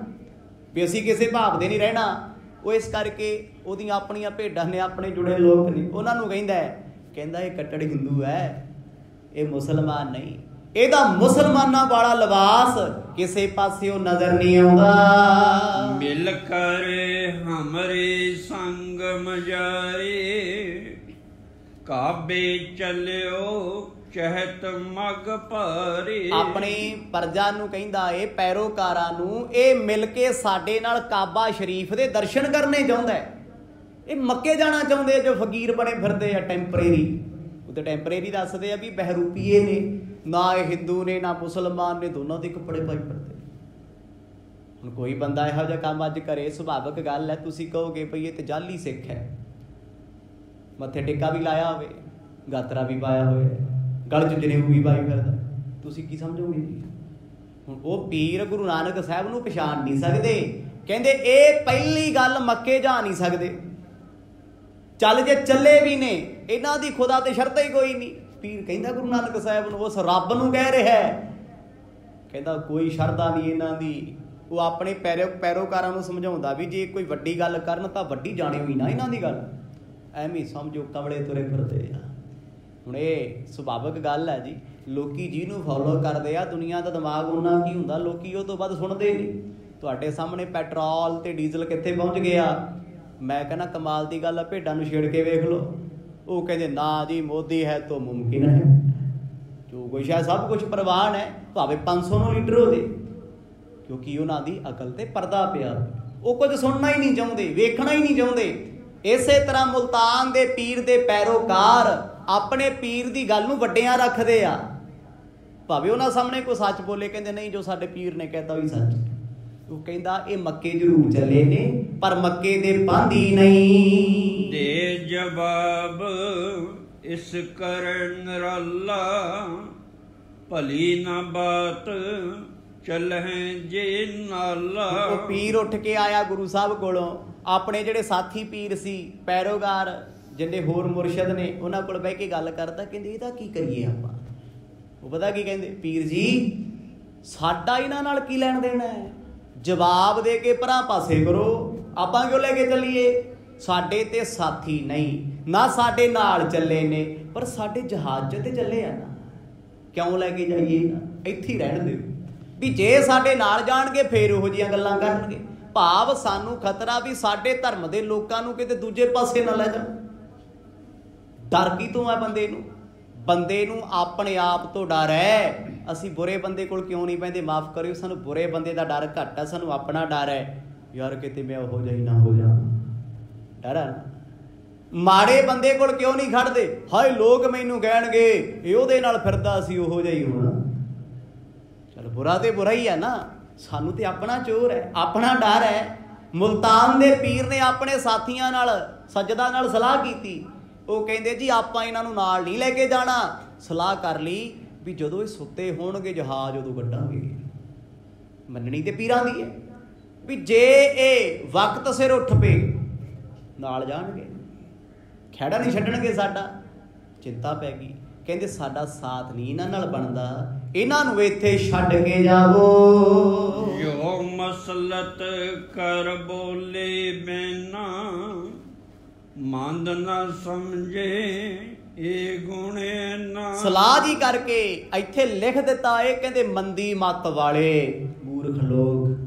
ਵੀ ਅਸੀਂ ਕਿਸੇ ਭਾਵ ਦੇ ਨਹੀਂ ਰਹਿਣਾ। ਉਹ ਇਸ ਕਰਕੇ ਉਹਦੀਆਂ ਆਪਣੀਆਂ ਭੇਡਾਂ ਨੇ, ਆਪਣੇ ਜੁੜੇ ਲੋਕ ਨੇ, ਉਹਨਾਂ ਨੂੰ ਕਹਿੰਦਾ ਇਹ ਕੱਟੜ ਹਿੰਦੂ ਹੈ, ਇਹ ਮੁਸਲਮਾਨ ਨਹੀਂ। ਇਹਦਾ ਮੁਸਲਮਾਨਾਂ ਵਾਲਾ ਲਿਬਾਸ ਕਿਸੇ ਪਾਸਿਓਂ ਨਜ਼ਰ ਨਹੀਂ ਆਉਂਦਾ। ਮਿਲ ਕਰ ਹਮਰੇ ਸੰਗ ਮਜਾਰੇ ਕਾਬੇ ਚਲਿਓ ਚਹਿਤ ਮਗ ਭਾਰੀ। ਆਪਣੀ ਪ੍ਰਜਾ ਨੂੰ ਕਹਿੰਦਾ ਏ, ਪੈਰੋਕਾਰਾਂ ਨੂੰ, ਇਹ ਮਿਲ ਕੇ ਸਾਡੇ ਨਾਲ ਕਾਬਾ ਸ਼ਰੀਫ ਦੇ ਦਰਸ਼ਨ ਕਰਨੇ ਚਾਹੁੰਦਾ ਹੈ। ਇਹ ਮੱਕੇ ਜਾਣਾ ਚਾਹੁੰਦੇ ਜੋ ਫਕੀਰ ਬਣੇ ਫਿਰਦੇ ਆ ਟੈਂਪਰੇਰੀ। ਉਹ ਤਾਂ ਟੈਂਪਰੇਰੀ ਦੱਸਦੇ ਆ ਵੀ ਬਹਿਰੂਪੀਏ ਨੇ, ਨਾ ਇਹ ਹਿੰਦੂ ਨੇ ਨਾ ਮੁਸਲਮਾਨ ਨੇ, ਦੋਨਾਂ ਦੇ ਕੱਪੜੇ ਪਾਈ ਫਿਰਦੇ। ਹੁਣ ਕੋਈ ਬੰਦਾ ਇਹੋ ਜਿਹਾ ਕੰਮ ਅੱਜ ਕਰੇ, ਸੁਭਾਵਿਕ ਗੱਲ ਹੈ ਤੁਸੀਂ ਕਹੋਗੇ ਭਈ ਇਹ ਤੇ ਜਾਲੀ ਸਿੱਖ ਹੈ। ਮੱਥੇ ਟੇਕਾ ਵੀ ਲਾਇਆ ਹੋਵੇ, ਗਾਤਰਾ ਵੀ ਪਾਇਆ ਹੋਵੇ, ਗਲ 'ਚ ਜਨੇਊ ਵੀ ਪਾਈ ਫਿਰਦਾ, ਤੁਸੀਂ ਕੀ ਸਮਝੋਗੇ ਜੀ? ਹੁਣ ਉਹ ਪੀਰ ਗੁਰੂ ਨਾਨਕ ਸਾਹਿਬ ਨੂੰ ਪਛਾਣ ਨਹੀਂ ਸਕਦੇ। ਕਹਿੰਦੇ ਇਹ ਪਹਿਲੀ ਗੱਲ ਮੱਕੇ ਜਾ ਨਹੀਂ ਸਕਦੇ। ਚੱਲ ਜੇ ਚੱਲੇ ਵੀ ਨੇ, ਇਹਨਾਂ ਦੀ ਖੁਦਾ ਤੇ ਸ਼ਰਤ ਹੀ ਕੋਈ ਨਹੀਂ। ਪੀਰ ਕਹਿੰਦਾ ਗੁਰੂ ਨਾਨਕ ਸਾਹਿਬ ਨੂੰ, ਉਸ ਰੱਬ ਨੂੰ ਕਹਿ ਰਿਹਾ, ਕਹਿੰਦਾ ਕੋਈ ਸ਼ਰਧਾ ਨਹੀਂ ਇਹਨਾਂ ਦੀ। ਉਹ ਆਪਣੇ ਪੈਰੋਕਾਰਾਂ ਨੂੰ ਸਮਝਾਉਂਦਾ ਵੀ ਜੇ ਕੋਈ ਵੱਡੀ ਗੱਲ ਕਰਨ ਤਾਂ ਵੱਡੀ ਜਾਣੀ ਹੋਈ ਨਾ ਇਹਨਾਂ ਦੀ ਗੱਲ, ਐਵੇਂ ਸਮਝੋ ਕਵਲੇ ਤੁਰੇ ਫਿਰਦੇ ਆ। ਹੁਣ ਇਹ ਸੁਭਾਵਿਕ ਗੱਲ ਹੈ ਜੀ, ਲੋਕੀ ਜਿਹਨੂੰ ਫੋਲੋ ਕਰਦੇ ਆ, ਦੁਨੀਆ ਦਾ ਦਿਮਾਗ ਉਹਨਾਂ ਕੀ ਹੁੰਦਾ, ਲੋਕੀ ਉਹ ਤੋਂ ਵੱਧ ਸੁਣਦੇ ਨਹੀਂ। ਤੁਹਾਡੇ ਸਾਹਮਣੇ ਪੈਟਰੋਲ ਤੇ ਡੀਜ਼ਲ ਕਿੱਥੇ ਪਹੁੰਚ ਗਿਆ। ਮੈਂ ਕਹਿੰਦਾ ਕਮਾਲ ਦੀ ਗੱਲ ਆ, ਭੇਡਾਂ ਨੂੰ ਛੇੜ ਕੇ ਵੇਖ ਲਓ। ਉਹ ਕਹਿੰਦੇ ਨਾ ਜੀ ਮੋਦੀ ਹੈ ਤਾਂ ਮੁਮਕਿਨ ਹੈ, ਜੋ ਕੁਛ ਹੈ ਸਭ ਕੁਛ ਪ੍ਰਵਾਨ ਹੈ, ਭਾਵੇਂ 500 ਲੀਟਰ ਹੋ ਜੇ, ਕਿਉਂਕਿ ਉਹਨਾਂ ਦੀ ਅਕਲ ਤੇ ਪਰਦਾ ਪਿਆ। ਉਹ ਕੁਝ ਸੁਣਨਾ ਹੀ ਨਹੀਂ ਚਾਹੁੰਦੇ, ਵੇਖਣਾ ਹੀ ਨਹੀਂ ਚਾਹੁੰਦੇ। ਇਸੇ ਤਰ੍ਹਾਂ ਮੁਲਤਾਨ ਦੇ ਪੀਰ ਦੇ ਪੈਰੋਕਾਰ ਆਪਣੇ ਪੀਰ ਦੀ ਗੱਲ ਨੂੰ ਵੱਡਿਆਂ ਰੱਖਦੇ ਆ, ਭਾਵੇਂ ਉਹਨਾਂ ਸਾਹਮਣੇ ਕੋਈ ਸੱਚ ਬੋਲੇ, ਕਹਿੰਦੇ ਨਹੀਂ ਜੋ ਸਾਡੇ ਪੀਰ ਨੇ ਕਹਿਤਾ ਉਹੀ ਸੱਚ। ਉਹ ਕਹਿੰਦਾ ਇਹ ਮੱਕੇ ਜ਼ਰੂਰ ਚੱਲੇ ਨੇ, ਪਰ ਮੱਕੇ ਦੇ ਪਾਂਦੀ ਨਹੀਂ। ਦੇ ਜਵਾਬ ਇਸ ਕਰਨ ਰੱਲਾ, ਭਲੀ ਨਾ ਬਾਤ ਚੱਲਹਿ ਜੇ ਨਾਲਾ। ਉਹ ਪੀਰ ਉੱਠ ਕੇ ਆਇਆ ਗੁਰੂ ਸਾਹਿਬ ਕੋਲੋਂ, ਆਪਣੇ ਜਿਹੜੇ ਸਾਥੀ ਪੀਰ ਸੀ, ਪੈਰੋਕਾਰ ਜਿੰਨੇ ਹੋਰ ਮੁਰਸ਼ਦ ਨੇ, ਉਹਨਾਂ ਕੋਲ ਬਹਿ ਕੇ ਗੱਲ ਕਰਦਾ। ਕਹਿੰਦੇ ਇਹਦਾ ਕੀ ਕਰੀਏ ਆਪਾਂ? ਉਹ ਪਤਾ ਕੀ ਕਹਿੰਦੇ, ਪੀਰ ਜੀ ਸਾਡਾ ਇਹਨਾਂ ਨਾਲ ਕੀ ਲੈਣ ਦੇਣਾ ਹੈ, ਜਵਾਬ ਦੇ ਕੇ ਪਰਾਂ ਪਾਸੇ ਕਰੋ, ਆਪਾਂ ਕਿਉਂ ਲੈ ਕੇ ਚੱਲੀਏ? ਸਾਡੇ ਤੇ ਸਾਥੀ ਨਹੀਂ, ਨਾ ਸਾਡੇ ਨਾਲ ਚੱਲੇ ਨੇ, ਪਰ ਸਾਡੇ ਜਹਾਜ਼ 'ਚ ਤੇ ਚੱਲੇ ਆ ਨਾ, ਕਿਉਂ ਲੈ ਕੇ ਜਾਈਏ? ਇੱਥੇ ਹੀ ਰਹਿਣ ਦਿਓ। ਵੀ ਜੇ ਸਾਡੇ ਨਾਲ ਜਾਣਗੇ ਫੇਰ ਉਹੋ ਜਿਹੀਆਂ ਗੱਲਾਂ ਕਰਨਗੇ। ਭਾਵ ਸਾਨੂੰ ਖਤਰਾ ਵੀ ਸਾਡੇ ਧਰਮ ਦੇ ਲੋਕਾਂ ਨੂੰ ਕਿਤੇ ਦੂਜੇ ਪਾਸੇ ਨਾ ਲੈ ਜਾਣ। ਡਰ ਕੀ ਤੋਂ ਹੈ ਬੰਦੇ ਨੂੰ? ਬੰਦੇ ਨੂੰ ਆਪਣੇ ਆਪ ਤੋਂ ਡਰ ਹੈ। ਅਸੀਂ ਬੁਰੇ ਬੰਦੇ ਕੋਲ ਕਿਉਂ ਨਹੀਂ ਪੈਂਦੇ? ਮਾਫ ਕਰਿਓ, ਸਾਨੂੰ ਬੁਰੇ ਬੰਦੇ ਦਾ ਡਰ ਘੱਟ ਹੈ, ਸਾਨੂੰ ਆਪਣਾ ਡਰ ਹੈ, ਯਾਰ ਕਿਤੇ ਮੈਂ ਉਹੋ ਜਿਹਾ ਹੀ ਨਾ ਹੋ ਜਾ, ਡਰ ਹੈ ਨਾ। ਮਾੜੇ ਬੰਦੇ ਕੋਲ ਕਿਉਂ ਨਹੀਂ ਖੜਦੇ? ਹਾਏ ਲੋਕ ਮੈਨੂੰ ਕਹਿਣਗੇ ਇਹ ਉਹਦੇ ਨਾਲ ਫਿਰਦਾ, ਸੀ ਉਹੋ ਜਿਹਾ ਹੀ ਹੋਣਾ। ਚਲ ਬੁਰਾ ਤੇ ਬੁਰਾ ਹੀ ਹੈ ਨਾ, ਸਾਨੂੰ ਤੇ ਆਪਣਾ ਚੋਰ ਹੈ, ਆਪਣਾ ਡਰ ਹੈ। ਮੁਲਤਾਨ ਦੇ ਪੀਰ ਨੇ ਆਪਣੇ ਸਾਥੀਆਂ ਨਾਲ, ਸੱਜਦਾ ਨਾਲ ਸਲਾਹ ਕੀਤੀ। ਉਹ ਕਹਿੰਦੇ ਜੀ ਆਪਾਂ ਇਹਨਾਂ ਨੂੰ ਨਾਲ ਨਹੀਂ ਲੈ ਕੇ ਜਾਣਾ। ਸਲਾਹ ਕਰ ਲਈ ਵੀ ਜਦੋਂ ਇਹ ਸੁੱਤੇ ਹੋਣਗੇ ਜਹਾਜ਼ ਉਦੋਂ ਕੱਢਾਂਗੇ। ਮੰਨਣੀ ਤੇ ਪੀਰਾਂ ਦੀ ਹੈ ਵੀ ਜੇ ਇਹ ਵਕਤ ਸਿਰ ਉੱਠ ਪਏ ਨਾਲ ਜਾਣਗੇ, ਖਹਿੜਾ ਨਹੀਂ ਛੱਡਣਗੇ ਸਾਡਾ। ਚਿੰਤਾ ਪੈ ਗਈ, ਕਹਿੰਦੇ ਸਾਡਾ ਸਾਥ ਨਹੀਂ ਇਹਨਾਂ ਨਾਲ ਬਣਦਾ, ਇਹਨਾਂ ਨੂੰ ਇੱਥੇ ਛੱਡ ਕੇ ਜਾਵੋ। ਜੋ ਮਸਲਤ ਕਰ ਬੋਲੇ ਬਿਨਾ, ਮੰਦ ਨਾ ਸਮਝੇ ਇਹ ਗੁਣੇ ਨਾ। ਸਲਾਹ ਜੀ ਕਰਕੇ ਇੱਥੇ ਲਿਖ ਦਿੱਤਾ ਇਹ, ਕਹਿੰਦੇ ਮੰਦੀ ਮੱਤ ਵਾਲੇ ਮੂਰਖ ਲੋਕ।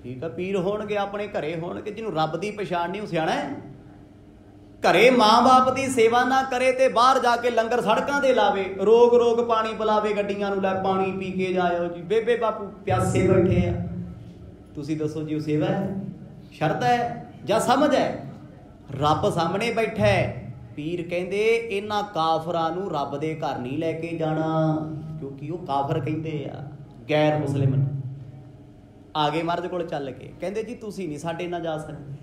ਠੀਕ ਆ, ਪੀਰ ਹੋਣਗੇ ਆਪਣੇ ਘਰੇ ਹੋਣਗੇ, ਜਿਹਨੂੰ ਰੱਬ ਦੀ ਪਛਾਣ ਨਹੀਂ ਉਹ ਸਿਆਣਾ ਹੈ। ਘਰੇ ਮਾਂ-ਬਾਪ ਦੀ ਸੇਵਾ ਨਾ ਕਰੇ ਤੇ ਬਾਹਰ ਜਾ ਕੇ ਲੰਗਰ ਸੜਕਾਂ ਤੇ ਲਾਵੇ, ਰੋਕ ਰੋਕ ਪਾਣੀ ਪਿਲਾਵੇ ਗੱਡੀਆਂ ਨੂੰ, ਲੈ ਪਾਣੀ ਪੀ ਕੇ ਜਾਇਓ ਜੀ, ਬੇਬੇ ਬਾਪੂ ਪਿਆਸੇ ਬੈਠੇ ਆ। ਤੁਸੀਂ ਦੱਸੋ ਜੀ ਉਹ ਸੇਵਾ ਹੈ, ਸ਼ਰਤ ਹੈ ਜਾਂ ਸਮਝ ਹੈ? ਰੱਬ ਸਾਹਮਣੇ ਬੈਠਾ ਹੈ। ਪੀਰ ਕਹਿੰਦੇ ਇਹਨਾਂ ਕਾਫਰਾਂ ਨੂੰ ਰੱਬ ਦੇ ਘਰ ਨਹੀਂ ਲੈ ਕੇ ਜਾਣਾ, ਕਿਉਂਕਿ ਉਹ ਕਾਫਰ ਕਹਿੰਦੇ ਆ, ਗੈਰ ਮੁਸਲਿਮ। ਆਗੇ ਮਰਦ ਕੋਲ ਚੱਲ ਕੇ ਕਹਿੰਦੇ ਜੀ ਤੁਸੀਂ ਨਹੀਂ ਸਾਡੇ ਨਾਲ ਜਾ ਸਕਦੇ।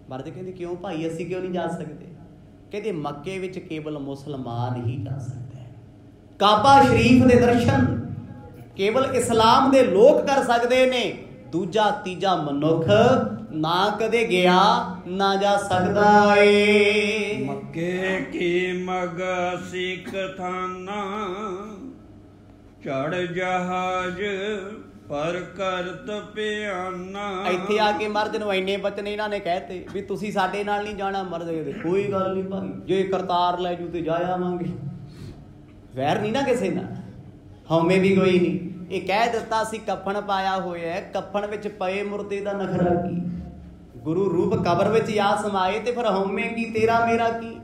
ਮਰਦ ਕਹਿੰਦੇ ਕਿਉਂ ਭਾਈ, ਅਸੀਂ ਕਿਉਂ ਨਹੀਂ ਜਾ ਸਕਦੇ? ਕਹਿੰਦੇ ਮੱਕੇ ਵਿੱਚ ਕੇਵਲ ਮੁਸਲਮਾਨ ਹੀ ਜਾ ਸਕਦਾ ਹੈ। ਕਾਬਾ ਸ਼ਰੀਫ ਦੇ ਦਰਸ਼ਨ ਕੇਵਲ ਇਸਲਾਮ ਦੇ ਲੋਕ ਕਰ ਸਕਦੇ ਨੇ, ਦੂਜਾ ਤੀਜਾ ਮਨੁੱਖ ਨਾ ਕਦੇ ਗਿਆ ਨਾ ਜਾ ਸਕਦਾ ਏ। ਮੱਕੇ ਕੀ ਮਗ ਸਿੱਖ ਥਾਨਾ, ਚੜ ਜਹਾਜ਼ ਪਰ ਕਰਤ ਪਿਆਨਾ। ਇੱਥੇ ਆ ਕੇ ਮਰਦ ਨੂੰ ਇੰਨੇ ਬਚਨ ਇਹਨਾਂ ਨੇ ਕਹਿਤੇ ਵੀ ਤੁਸੀਂ ਸਾਡੇ ਨਾਲ ਨਹੀਂ ਜਾਣਾ। ਮਰਦ ਕਹਿੰਦੇ ਕੋਈ ਗੱਲ ਨਹੀਂ ਭਾਈ, ਜੇ ਕਰਤਾਰ ਲੈ ਜੂ ਤੇ ਜਾ ਆਵਾਂਗੇ। ਵੈਰ ਨਹੀਂ ਨਾ ਕਿਸੇ ਨਾਲ, ਹਉਮੈ ਵੀ ਕੋਈ ਨਹੀਂ। ਇਹ ਕਹਿ ਦਿੱਤਾ ਸੀ ਕਫਨ ਪਾਇਆ ਹੋਇਆ, ਕਫਨ ਵਿੱਚ ਪਏ ਮੁਰਦੇ ਦਾ ਨਖਰਾ ਕੀ? ਗੁਰੂ ਰੂਪ ਕਬਰ ਵਿੱਚ ਆ ਸਮਾਏ ਤੇ ਫਿਰ ਹਉਮੈ ਕੀ, ਤੇਰਾ ਮੇਰਾ ਕੀ?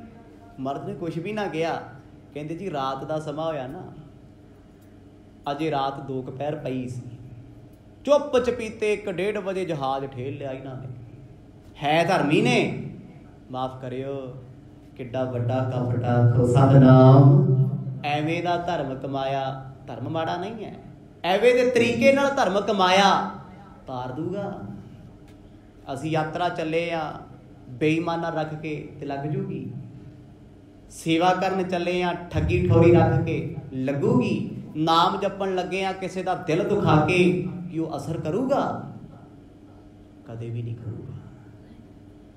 ਮਰਦ ਨੇ ਕੁਛ ਵੀ ਨਾ ਕਿਹਾ। ਕਹਿੰਦੇ ਜੀ ਰਾਤ ਦਾ ਸਮਾਂ ਹੋਇਆ ਨਾ, ਅਜੇ ਰਾਤ 2 ਪਹਿਰ ਪਈ ਸੀ, ਚੁੱਪ ਚਪੀਤੇ 1-1:30 ਵਜੇ ਜਹਾਜ਼ ਠੇਲ ਲਿਆ ਇਹਨਾਂ ਨੇ। ਹੈ ਧਰਮੀ ਨੇ, ਮਾਫ ਕਰਿਓ, ਕਿੱਡਾ ਵੱਡਾ ਕਪਟ ਆਖੋ ਸਤਿਨਾਮ। ਐਵੇਂ ਦਾ ਧਰਮ ਕਮਾਇਆ, ਧਰਮ ਮਾੜਾ ਨਹੀਂ ਹੈ, ਐਵੇਂ ਦੇ ਤਰੀਕੇ ਨਾਲ ਧਰਮ ਕਮਾਇਆ ਤਾਰ ਦੂਗਾ। ਅਸੀਂ ਯਾਤਰਾ ਚੱਲੇ ਆ, ਬੇਈਮਾਨਾ ਰੱਖ ਕੇ ਤੇ ਲੱਗ ਜੂਗੀ। ਸੇਵਾ ਕਰਨ ਚੱਲੇ ਆ, ਠੱਗੀ ਠੋਰੀ ਰੱਖ ਕੇ ਲੱਗੂਗੀ। ਨਾਮ ਜਪਣ ਲੱਗੇ ਆ, ਕਿਸੇ ਦਾ ਦਿਲ ਦੁਖਾ ਕੇ, ਕੀ ਉਹ ਅਸਰ ਕਰੂਗਾ? ਕਦੇ ਵੀ ਨਹੀਂ ਕਰੂਗਾ।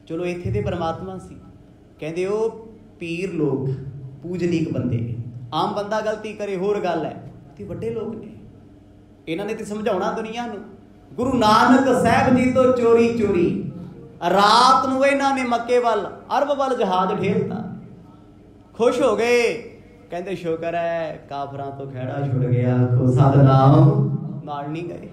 ਚਲੋ ਇੱਥੇ ਤੇ ਪਰਮਾਤਮਾ ਸੀ, ਕਹਿੰਦੇ ਉਹ ਪੀਰ ਲੋਕ, ਪੂਜਨੀਕ ਬੰਦੇ। ਆਮ ਬੰਦਾ ਗਲਤੀ ਕਰੇ ਹੋਰ ਗੱਲ ਹੈ, ਤੇ ਵੱਡੇ ਲੋਕ ਨੇ, ਇਹਨਾਂ ਨੇ ਤੇ ਸਮਝਾਉਣਾ ਦੁਨੀਆ ਨੂੰ। ਗੁਰੂ ਨਾਨਕ ਸਾਹਿਬ ਜੀ ਤੋਂ ਚੋਰੀ ਚੋਰੀ ਰਾਤ ਨੂੰ ਇਹਨਾਂ ਨੇ ਮੱਕੇ ਵੱਲ, ਅਰਬ ਵੱਲ ਜਹਾਜ਼ ਠੇਲਤਾ। ਖੁਸ਼ ਹੋ ਗਏ, ਕਹਿੰਦੇ ਸ਼ੁਕਰ ਹੈ ਕਾਫਰਾਂ ਤੋਂ ਖਹਿੜਾ ਛੁੱਟ ਗਿਆ, ਆਖੋ ਸਤਿਨਾਮ। ਨਾਲ ਨਹੀਂ ਗਏ,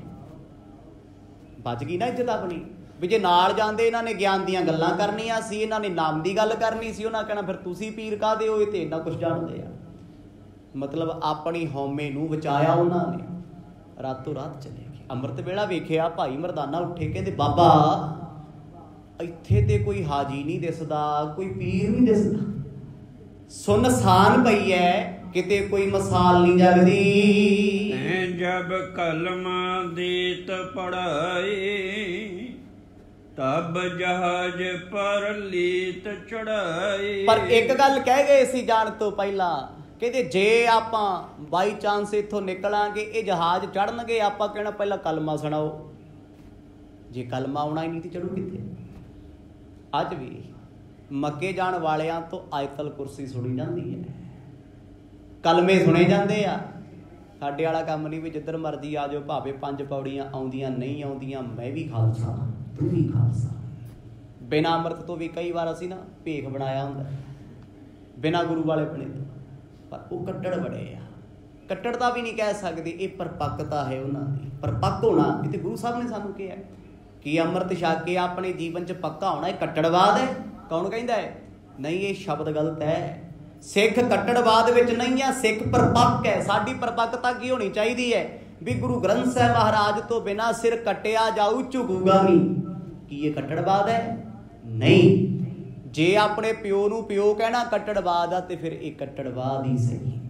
ਬਚ ਗਈ ਨਾ ਇੱਜ਼ਤ ਆਪਣੀ। ਵੀ ਜੇ ਨਾਲ ਜਾਂਦੇ ਇਹਨਾਂ ਨੇ ਗਿਆਨ ਦੀਆਂ ਗੱਲਾਂ ਕਰਨੀਆਂ ਸੀ, ਇਹਨਾਂ ਨੇ ਨਾਮ ਦੀ ਗੱਲ ਕਰਨੀ ਸੀ। ਉਹਨਾਂ ਕਹਿਣਾ ਫਿਰ ਤੁਸੀਂ ਪੀਰ ਕਾਹਦੇ ਹੋ, ਇਹ ਤੇ ਇੰਨਾ ਕੁਛ ਜਾਣਦੇ ਆ। ਮਤਲਬ ਆਪਣੀ ਹਉਮੈ ਨੂੰ ਬਚਾਇਆ ਉਹਨਾਂ ਨੇ, ਰਾਤੋਂ ਰਾਤ ਚਲੇ ਗਏ। ਅੰਮ੍ਰਿਤ ਵੇਲਾ ਵੇਖਿਆ, ਭਾਈ ਮਰਦਾਨਾ ਉੱਠੇ, ਕਹਿੰਦੇ ਬਾਬਾ ਇੱਥੇ ਤੇ ਕੋਈ ਹਾਜੀ ਨਹੀਂ ਦਿਸਦਾ, ਕੋਈ ਪੀਰ ਨਹੀਂ ਦਿਸਦਾ, ਸੁਨਸਾਨ ਪਈ ਹੈ, ਕਿਤੇ ਕੋਈ ਮਸਾਲ ਨਹੀਂ ਜਗਦੀ। ਜਬ ਕਲਮਾ ਦੇਤ ਪੜਾਏ, ਤਬ ਜਹਾਜ਼ ਪਰ ਲੀਤ ਚੜਾਏ। ਪਰ ਇੱਕ ਗੱਲ ਕਹਿ ਗਏ ਸੀ ਜਾਣ ਤੋਂ ਪਹਿਲਾਂ, ਕਹਿੰਦੇ ਜੇ ਆਪਾਂ ਬਾਈ ਚਾਂਸ ਇੱਥੋਂ ਨਿਕਲਾਂਗੇ, ਇਹ ਜਹਾਜ਼ ਚੜਨਗੇ, ਆਪਾਂ ਕਹਿਣਾ ਪਹਿਲਾਂ ਕਲਮਾ ਸੁਣਾਓ। ਜੇ ਕਲਮਾ ਆਉਣਾ ਹੀ ਨਹੀਂ ਤੇ ਚੜੂ ਕਿੱਥੇ? ਅੱਜ ਵੀ ਮੱਕੇ ਜਾਣ ਵਾਲਿਆਂ ਤੋਂ ਆਇਤਲ ਕੁਰਸੀ ਸੁਣੀ ਜਾਂਦੀ ਹੈ, ਕਲਮੇ ਸੁਣੇ ਜਾਂਦੇ ਆ। ਸਾਡੇ ਵਾਲਾ ਕੰਮ ਨਹੀਂ ਵੀ ਜਿੱਧਰ ਮਰਜ਼ੀ ਆ ਜਾਓ, ਭਾਵੇਂ 5 ਪੌੜੀਆਂ ਆਉਂਦੀਆਂ ਨਹੀਂ ਆਉਂਦੀਆਂ, ਮੈਂ ਵੀ ਖਾਲਸਾ ਤੂੰ ਵੀ ਖਾਲਸਾ। ਬਿਨਾਂ ਅੰਮ੍ਰਿਤ ਤੋਂ ਵੀ ਕਈ ਵਾਰ ਅਸੀਂ ਨਾ ਭੇਖ ਬਣਾਇਆ ਹੁੰਦਾ, ਬਿਨਾਂ ਗੁਰੂ ਵਾਲੇ ਬਣੇ ਤੋਂ। ਪਰ ਉਹ ਕੱਟੜ ਬੜੇ ਆ, ਕੱਟੜਤਾ ਵੀ ਨਹੀਂ ਕਹਿ ਸਕਦੇ, ਇਹ ਪਰਪੱਕਤਾ ਹੈ ਉਹਨਾਂ ਦੀ। ਪਰਪੱਕ ਹੋਣਾ ਇਹ ਤੇ ਗੁਰੂ ਸਾਹਿਬ ਨੇ ਸਾਨੂੰ ਕਿਹਾ ਕਿ ਅੰਮ੍ਰਿਤ ਛਕ ਕੇ ਆਪਣੇ ਜੀਵਨ 'ਚ ਪੱਕਾ ਹੋਣਾ, ਇਹ ਕੱਟੜਵਾਦ ਹੈ। ਕੌਣ ਕਹਿੰਦਾ ਹੈ? ਨਹੀਂ, ਇਹ ਸ਼ਬਦ ਗਲਤ ਹੈ। ਸਿੱਖ ਕੱਟੜਵਾਦ ਵਿੱਚ ਨਹੀਂ ਆ, ਸਿੱਖ ਪਰਪੱਕ ਹੈ। ਸਾਡੀ ਪਰਪੱਕਤਾ ਕੀ ਹੋਣੀ ਚਾਹੀਦੀ ਹੈ? ਵੀ ਗੁਰੂ ਗ੍ਰੰਥ ਸਾਹਿਬ ਮਹਾਰਾਜ ਤੋਂ ਬਿਨਾਂ ਸਿਰ ਕੱਟਿਆ ਜਾਊ, ਝੁਕੂਗਾ ਨਹੀਂ। ਕੀ ਇਹ ਕੱਟੜਵਾਦ ਹੈ? ਨਹੀਂ। ਜੇ ਆਪਣੇ ਪਿਓ ਨੂੰ ਪਿਓ ਕਹਿਣਾ ਕੱਟੜਵਾਦ ਆ, ਤੇ ਫਿਰ ਇਹ ਕੱਟੜਵਾਦ ਹੀ ਸਹੀ।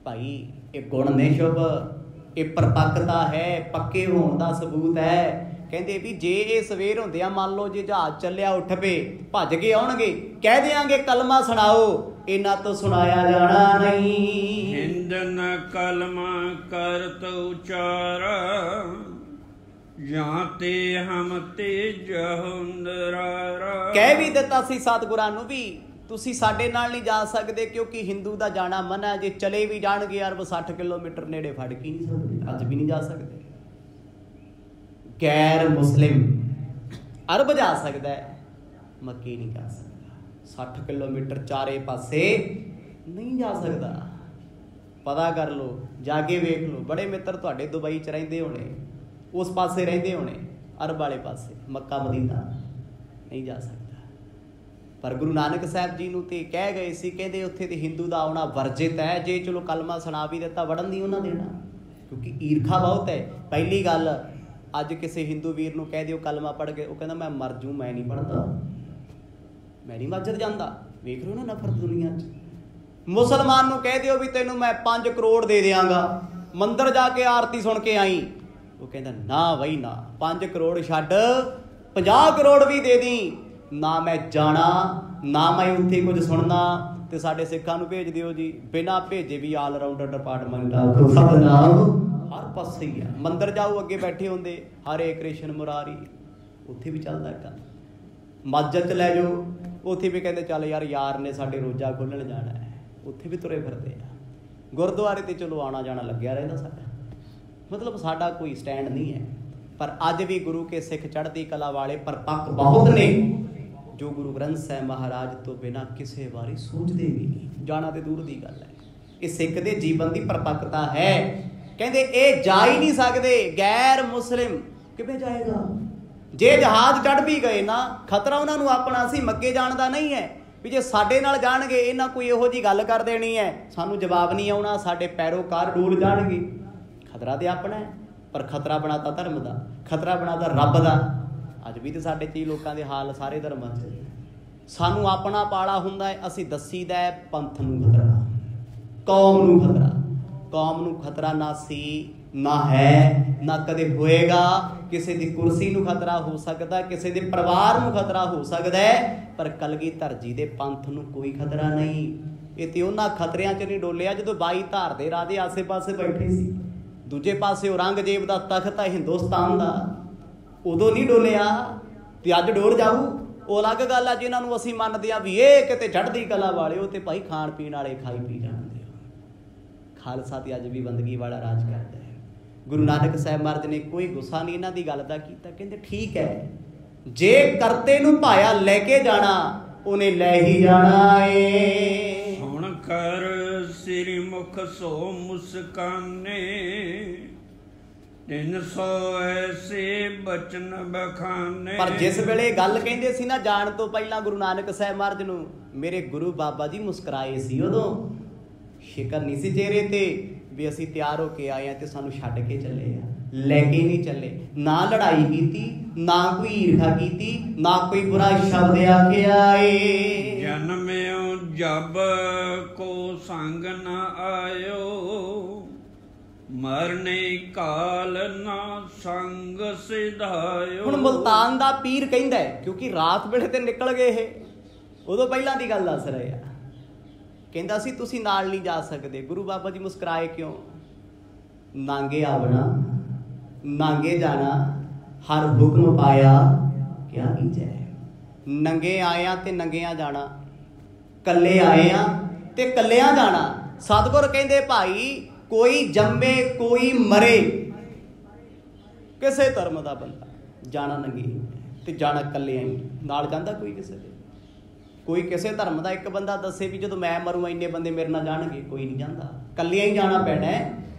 ਭਾਈ ਇਹ ਗੁਣ ਨੇ ਸ਼ੁਭ, ਇਹ ਪਰਪੱਕਤਾ ਹੈ, ਪੱਕੇ ਹੋਣ ਦਾ ਸਬੂਤ ਹੈ। ਕਹਿੰਦੇ ਵੀ ਜੇ ਇਹ ਸਵੇਰ ਹੁੰਦਿਆਂ ਮੰਨ ਲਓ ਜੇ ਜਹਾਜ਼ ਚੱਲਿਆ, ਉੱਠ ਪਏ, ਭੱਜ ਕੇ ਆਉਣਗੇ, ਕਹਿ ਦਿਆਂਗੇ ਕਲਮਾ ਸੁਣਾਓ, ਇਹਨਾਂ ਤੋਂ ਸੁਣਾਇਆ ਜਾਣਾ ਨਹੀਂ। ਹਿੰਦ ਨ ਕਲਮਾ ਕਰਤ ਉਚਾਰਾ, ਜਾਂ ਤੇ ਹਮ ਤੇਜਹੁ ਨਰਾਰਾ। ਕਹਿ ਵੀ ਦਿੱਤਾ ਸੀ ਸਤਿਗੁਰਾਂ ਨੂੰ ਵੀ ਤੁਸੀਂ ਸਾਡੇ ਨਾਲ ਨਹੀਂ ਜਾ ਸਕਦੇ, ਕਿਉਂਕਿ ਹਿੰਦੂ ਦਾ ਜਾਣਾ ਮਨਾ। ਜੇ ਚਲੇ ਵੀ ਜਾਣਗੇ ਅਰਬ 60 ਕਿਲੋਮੀਟਰ ਨੇੜੇ, ਫੜ ਕੇ ਨਹੀਂ ਸਕਦੇ, ਅੱਜ ਵੀ ਨਹੀਂ ਜਾ ਸਕਦੇ। ਗੈਰ ਮੁਸਲਿਮ ਅਰਬ ਜਾ ਸਕਦਾ ਹੈ, ਮੱਕੇ ਨਹੀਂ ਜਾ ਸਕਦਾ। 60 ਕਿਲੋਮੀਟਰ ਚਾਰੇ ਪਾਸੇ ਨਹੀਂ ਜਾ ਸਕਦਾ। ਪਤਾ ਕਰ ਲਓ, ਜਾ ਕੇ ਵੇਖ ਲਓ। ਬੜੇ ਮਿੱਤਰ ਤੁਹਾਡੇ ਦੁਬਈ 'ਚ ਰਹਿੰਦੇ ਹੋਣੇ, ਉਸ ਪਾਸੇ ਰਹਿੰਦੇ ਹੋਣੇ, ਅਰਬ ਵਾਲੇ ਪਾਸੇ, ਮੱਕਾ ਮਦੀਨਾ ਨਹੀਂ ਜਾ ਸਕਦਾ। ਪਰ ਗੁਰੂ ਨਾਨਕ ਸਾਹਿਬ ਜੀ ਨੂੰ ਤੇ ਕਹਿ ਗਏ ਸੀ, ਕਹਿੰਦੇ ਉੱਥੇ ਤੇ ਹਿੰਦੂ ਦਾ ਆਉਣਾ ਵਰਜਿਤ ਹੈ। ਜੇ ਚਲੋ ਕਲਮਾ ਸੁਣਾ ਵੀ ਦਿੱਤਾ, ਵੜਨ ਨਹੀਂ ਉਹਨਾਂ ਦੇਣਾ, ਕਿਉਂਕਿ ਈਰਖਾ ਬਹੁਤ ਹੈ। ਪਹਿਲੀ ਗੱਲ, ਅੱਜ ਕਿਸੇ ਹਿੰਦੂ ਵੀਰ ਨੂੰ ਕਹਿ ਦਿਓ ਕਲਮਾ ਪੜ੍ਹ ਕੇ, ਉਹ ਕਹਿੰਦਾ ਮੈਂ ਮਰ ਜੂ, ਮੈਂ ਨਹੀਂ ਪੜ੍ਹਦਾ, ਮੈਂ ਨਹੀਂ ਮਸਜਿਦ ਜਾਂਦਾ। ਵੇਖ ਲਓ ਨਾ ਨਫ਼ਰਤ ਦੁਨੀਆ 'ਚ। ਮੁਸਲਮਾਨ ਨੂੰ ਕਹਿ ਦਿਓ ਵੀ ਤੈਨੂੰ ਮੈਂ 5 ਕਰੋੜ ਦੇ ਦਿਆਂਗਾ, ਮੰਦਰ ਜਾ ਕੇ ਆਰਤੀ ਸੁਣ ਕੇ ਆਈ, ਉਹ ਕਹਿੰਦਾ ਨਾ ਬਈ ਨਾ, 5 ਕਰੋੜ ਛੱਡ, 50 ਕਰੋੜ ਵੀ ਦੇ ਦੀ, ਨਾ ਮੈਂ ਜਾਣਾ, ਨਾ ਮੈਂ ਉੱਥੇ ਕੁਝ ਸੁਣਨਾ। ਤੇ ਸਾਡੇ ਸਿੱਖਾਂ ਨੂੰ ਭੇਜ ਦਿਓ ਜੀ, ਬਿਨਾਂ ਭੇਜੇ ਵੀ ਆਲ ਰਾਊਂਡਰ ਡਿਪਾਰਟਮੈਂਟ ਹਰ ਪਾਸੇ ਹੀ ਆ। ਮੰਦਰ ਜਾਓ, ਅੱਗੇ ਬੈਠੇ ਹੁੰਦੇ ਹਰੇ ਕ੍ਰਿਸ਼ਨ ਮੁਰਾਰੀ, ਉੱਥੇ ਵੀ ਚੱਲਦਾ ਕੰਮ। ਮਸਜਿਦ 'ਚ ਲੈ ਜਾਓ, ਉੱਥੇ ਵੀ ਕਹਿੰਦੇ ਚੱਲ ਯਾਰ ਨੇ ਸਾਡੇ ਰੋਜ਼ਾ ਖੋਲ੍ਹਣ ਜਾਣਾ ਹੈ, ਉੱਥੇ ਵੀ ਤੁਰੇ ਫਿਰਦੇ ਆ। ਗੁਰਦੁਆਰੇ ਤੇ ਚਲੋ ਆਉਣਾ ਜਾਣਾ ਲੱਗਿਆ ਰਹਿੰਦਾ ਸਾਡਾ, ਮਤਲਬ ਸਾਡਾ ਕੋਈ ਸਟੈਂਡ ਨਹੀਂ ਹੈ। ਪਰ ਅੱਜ ਵੀ ਗੁਰੂ ਕੇ ਸਿੱਖ ਚੜ੍ਹਦੀ ਕਲਾ ਵਾਲੇ ਪਰਪੱਕ ਬਹੁਤ ਨੇ, ਜੋ ਗੁਰੂ ਗ੍ਰੰਥ ਸਾਹਿਬ ਮਹਾਰਾਜ ਤੋਂ ਬਿਨਾਂ ਕਿਸੇ ਬਾਰੇ ਸੋਚਦੇ ਵੀ ਨਹੀਂ। ਜਾਣਾ ਤੇ ਦੂਰ ਦੀ ਗੱਲ ਹੈ। ਇਹ ਸਿੱਖ ਦੇ ਜੀਵਨ ਦੀ ਪਰਪੱਕਤਾ ਹੈ। ਕਹਿੰਦੇ ਇਹ ਜਾ ਹੀ ਨਹੀਂ ਸਕਦੇ, ਗੈਰ ਮੁਸਲਿਮ ਕਿਵੇਂ ਜਾਏਗਾ? ਜੇ ਜਹਾਜ਼ ਚੜ੍ਹ ਵੀ ਗਏ ਨਾ, ਖਤਰਾ ਉਹਨਾਂ ਨੂੰ ਆਪਣਾ ਸੀ, ਮੱਕੇ ਜਾਣ ਦਾ ਨਹੀਂ ਹੈ। ਵੀ ਜੇ ਸਾਡੇ ਨਾਲ ਜਾਣਗੇ ਇਹਨਾਂ ਕੋਈ ਇਹੋ ਜਿਹੀ ਗੱਲ ਕਰ ਦੇਣੀ ਹੈ, ਸਾਨੂੰ ਜਵਾਬ ਨਹੀਂ ਆਉਣਾ, ਸਾਡੇ ਪੈਰੋਕਾਰ ਡੋਲ ਜਾਣਗੇ। ਖਤਰਾ ਤੇ ਆਪਣਾ ਹੈ, ਪਰ ਖਤਰਾ ਬਣਾਤਾ ਧਰਮ ਦਾ, ਖਤਰਾ ਬਣਾਤਾ ਰੱਬ ਦਾ। ਅੱਜ ਵੀ ਤੇ ਸਾਡੇ 'ਚ ਹੀ ਲੋਕਾਂ ਦੇ ਹਾਲ ਸਾਰੇ ਧਰਮਾਂ 'ਚ। ਸਾਨੂੰ ਆਪਣਾ ਪਾਲਾ ਹੁੰਦਾ ਹੈ, ਅਸੀਂ ਦੱਸੀਦਾ ਹੈ ਪੰਥ ਨੂੰ ਖਤਰਾ, ਕੌਮ ਨੂੰ ਖਤਰਾ। ਕੌਮ ਨੂੰ ਖਤਰਾ ਨਾ ਸੀ, ਨਾ ਹੈ, ਨਾ ਕਦੇ ਹੋਏਗਾ। ਕਿਸੇ ਦੀ ਕੁਰਸੀ ਨੂੰ ਖਤਰਾ ਹੋ ਸਕਦਾ, ਕਿਸੇ ਦੇ ਪਰਿਵਾਰ ਨੂੰ ਖਤਰਾ ਹੋ ਸਕਦਾ ਹੈ, ਪਰ ਕਲਗੀਧਰ ਜੀ ਦੇ ਪੰਥ ਨੂੰ ਕੋਈ ਖਤਰਾ ਨਹੀਂ। ਇਹ ਤੇ ਉਹਨਾਂ ਖਤਰਿਆਂ 'ਚ ਨਹੀਂ ਡੋਲਿਆ ਜਦੋਂ 22 ਧਾਰ ਦੇ ਰਾਜੇ ਆਸੇ ਪਾਸੇ ਬੈਠੇ ਸੀ। ਦੂਜੇ ਪਾਸੇ ਔਰੰਗਜ਼ੇਬ ਦਾ ਤਖਤ ਹੈ ਹਿੰਦੁਸਤਾਨ ਦਾ, ਉਦੋਂ ਨਹੀਂ ਡੋਲਿਆ ਤੇ ਅੱਜ ਡੋਲ ਜਾਊ। ਉਹ ਅਲੱਗ ਗੱਲ ਆ ਜਿਹਨਾਂ ਨੂੰ ਅਸੀਂ ਮੰਨਦੇ ਹਾਂ ਵੀ ਇਹ ਕਿਤੇ ਚੜ੍ਹਦੀ ਕਲਾ ਵਾਲੇ, ਉਹ ਤੇ ਭਾਈ ਖਾਣ ਪੀਣ ਵਾਲੇ ਖਾਈ ਪੀ ਜਾਣਦੇ ਹੋ। ਖਾਲਸਾ ਤੇ ਅੱਜ ਵੀ ਬੰਦਗੀ ਵਾਲਾ ਰਾਜ ਕਰਦਾ ਹੈ। ਗੁਰੂ ਨਾਨਕ ਸਾਹਿਬ ਮਹਾਰਾਜ ਨੇ ਕੋਈ ਗੁੱਸਾ ਨਹੀਂ ਇਹਨਾਂ ਦੀ ਗੱਲ ਦਾ ਕੀਤਾ। ਕਹਿੰਦੇ ਠੀਕ ਹੈ, ਜੇ ਕਰਤੇ ਨੂੰ ਭਾਇਆ ਲੈ ਕੇ ਜਾਣਾ, ਉਹਨੇ ਲੈ ਹੀ ਜਾਣਾ ਏ। ਹੁਣ ਕਰ ਸ੍ਰੀ ਮੁਖ ਸੋ ਮੁਸਕਾਨੇ, 300 ਐਸੇ ਬਚਨ ਬਖਾਨੇ। ਪਰ ਜਿਸ ਵੇਲੇ ਗੱਲ ਕਹਿੰਦੇ ਸੀ ਨਾ ਜਾਣ ਤੋਂ ਪਹਿਲਾਂ ਗੁਰੂ ਨਾਨਕ ਸਾਹਿਬ ਮਹਾਰਾਜ ਨੂੰ, ਮੇਰੇ ਗੁਰੂ ਬਾਬਾ ਜੀ ਮੁਸਕਰਾਏ ਸੀ। ਉਦੋਂ ਸ਼ਿਕਰ ਨਹੀਂ ਸੀ ਚਿਹਰੇ ਤੇ ਵੀ ਅਸੀਂ ਤਿਆਰ ਹੋ ਕੇ ਆਏ ਆ ਤੇ ਸਾਨੂੰ ਛੱਡ ਕੇ ਚੱਲੇ ਆ, ਲੈ ਕੇ ਨਹੀਂ ਚੱਲੇ। ਨਾ ਲੜਾਈ ਕੀਤੀ, ਨਾ ਕੋਈ ਈਰਖਾ ਕੀਤੀ, ਨਾ ਕੋਈ ਬੁਰਾ ਸ਼ਬਦ ਆਖਿਆ ਏ। ਜਨਮਿਓ ਜਬ ਕੋ ਸੰਗ ਨ ਆਇਓ, ਮਰਨੇ ਕਾਲ ਨਾ ਸੰਗ ਸਿਧਾਇਓ। ਹੁਣ ਮੁਲਤਾਨ ਦਾ ਪੀਰ ਕਹਿੰਦਾ, ਕਿਉਂਕਿ ਰਾਤ ਵੇਲੇ ਤੇ ਨਿਕਲ ਗਏ ਇਹ, ਉਦੋਂ ਪਹਿਲਾਂ ਦੀ ਗੱਲ ਦੱਸ ਰਹੇ ਆ। ਕਹਿੰਦਾ ਸੀ ਤੁਸੀਂ ਨਾਲ ਨਹੀਂ ਜਾ ਸਕਦੇ। ਗੁਰੂ ਬਾਬਾ ਜੀ ਮੁਸਕਰਾਏ ਕਿਉਂ? ਨਾਂਗੇ ਆਵਣਾ ਨਾਂਗੇ ਜਾਣਾ, ਹਰ ਹੁਕਮ ਪਾਇਆ ਕਿਆ ਕੀਜੈ। ਨੰਗੇ ਆਇਆ ਤੇ ਨੰਗਿਆਂ ਜਾਣਾ, ਕੱਲੇ ਆਏ ਆ ਤੇ ਕੱਲਿਆਂ ਜਾਣਾ। ਸਤਿਗੁਰ ਕਹਿੰਦੇ ਭਾਈ ਕੋਈ ਜੰਮੇ ਕੋਈ ਮਰੇ, ਕਿਸੇ ਧਰਮ ਦਾ ਬੰਦਾ ਜਾਣਾ ਨੰਗੇ ਤੇ ਜਾਣਾ ਕੱਲਿਆਂ ਹੀ। ਨਾਲ ਜਾਂਦਾ ਕੋਈ ਕਿਸੇ ਦੇ? ਕੋਈ ਕਿਸੇ ਧਰਮ ਦਾ ਇੱਕ ਬੰਦਾ ਦੱਸੇ ਵੀ ਜਦੋਂ ਮੈਂ ਮਰੂ ਇੰਨੇ ਬੰਦੇ ਮੇਰੇ ਨਾਲ ਜਾਣਗੇ? ਕੋਈ ਨਹੀਂ ਜਾਂਦਾ, ਕੱਲਿਆਂ ਹੀ ਜਾਣਾ ਪੈਣਾ।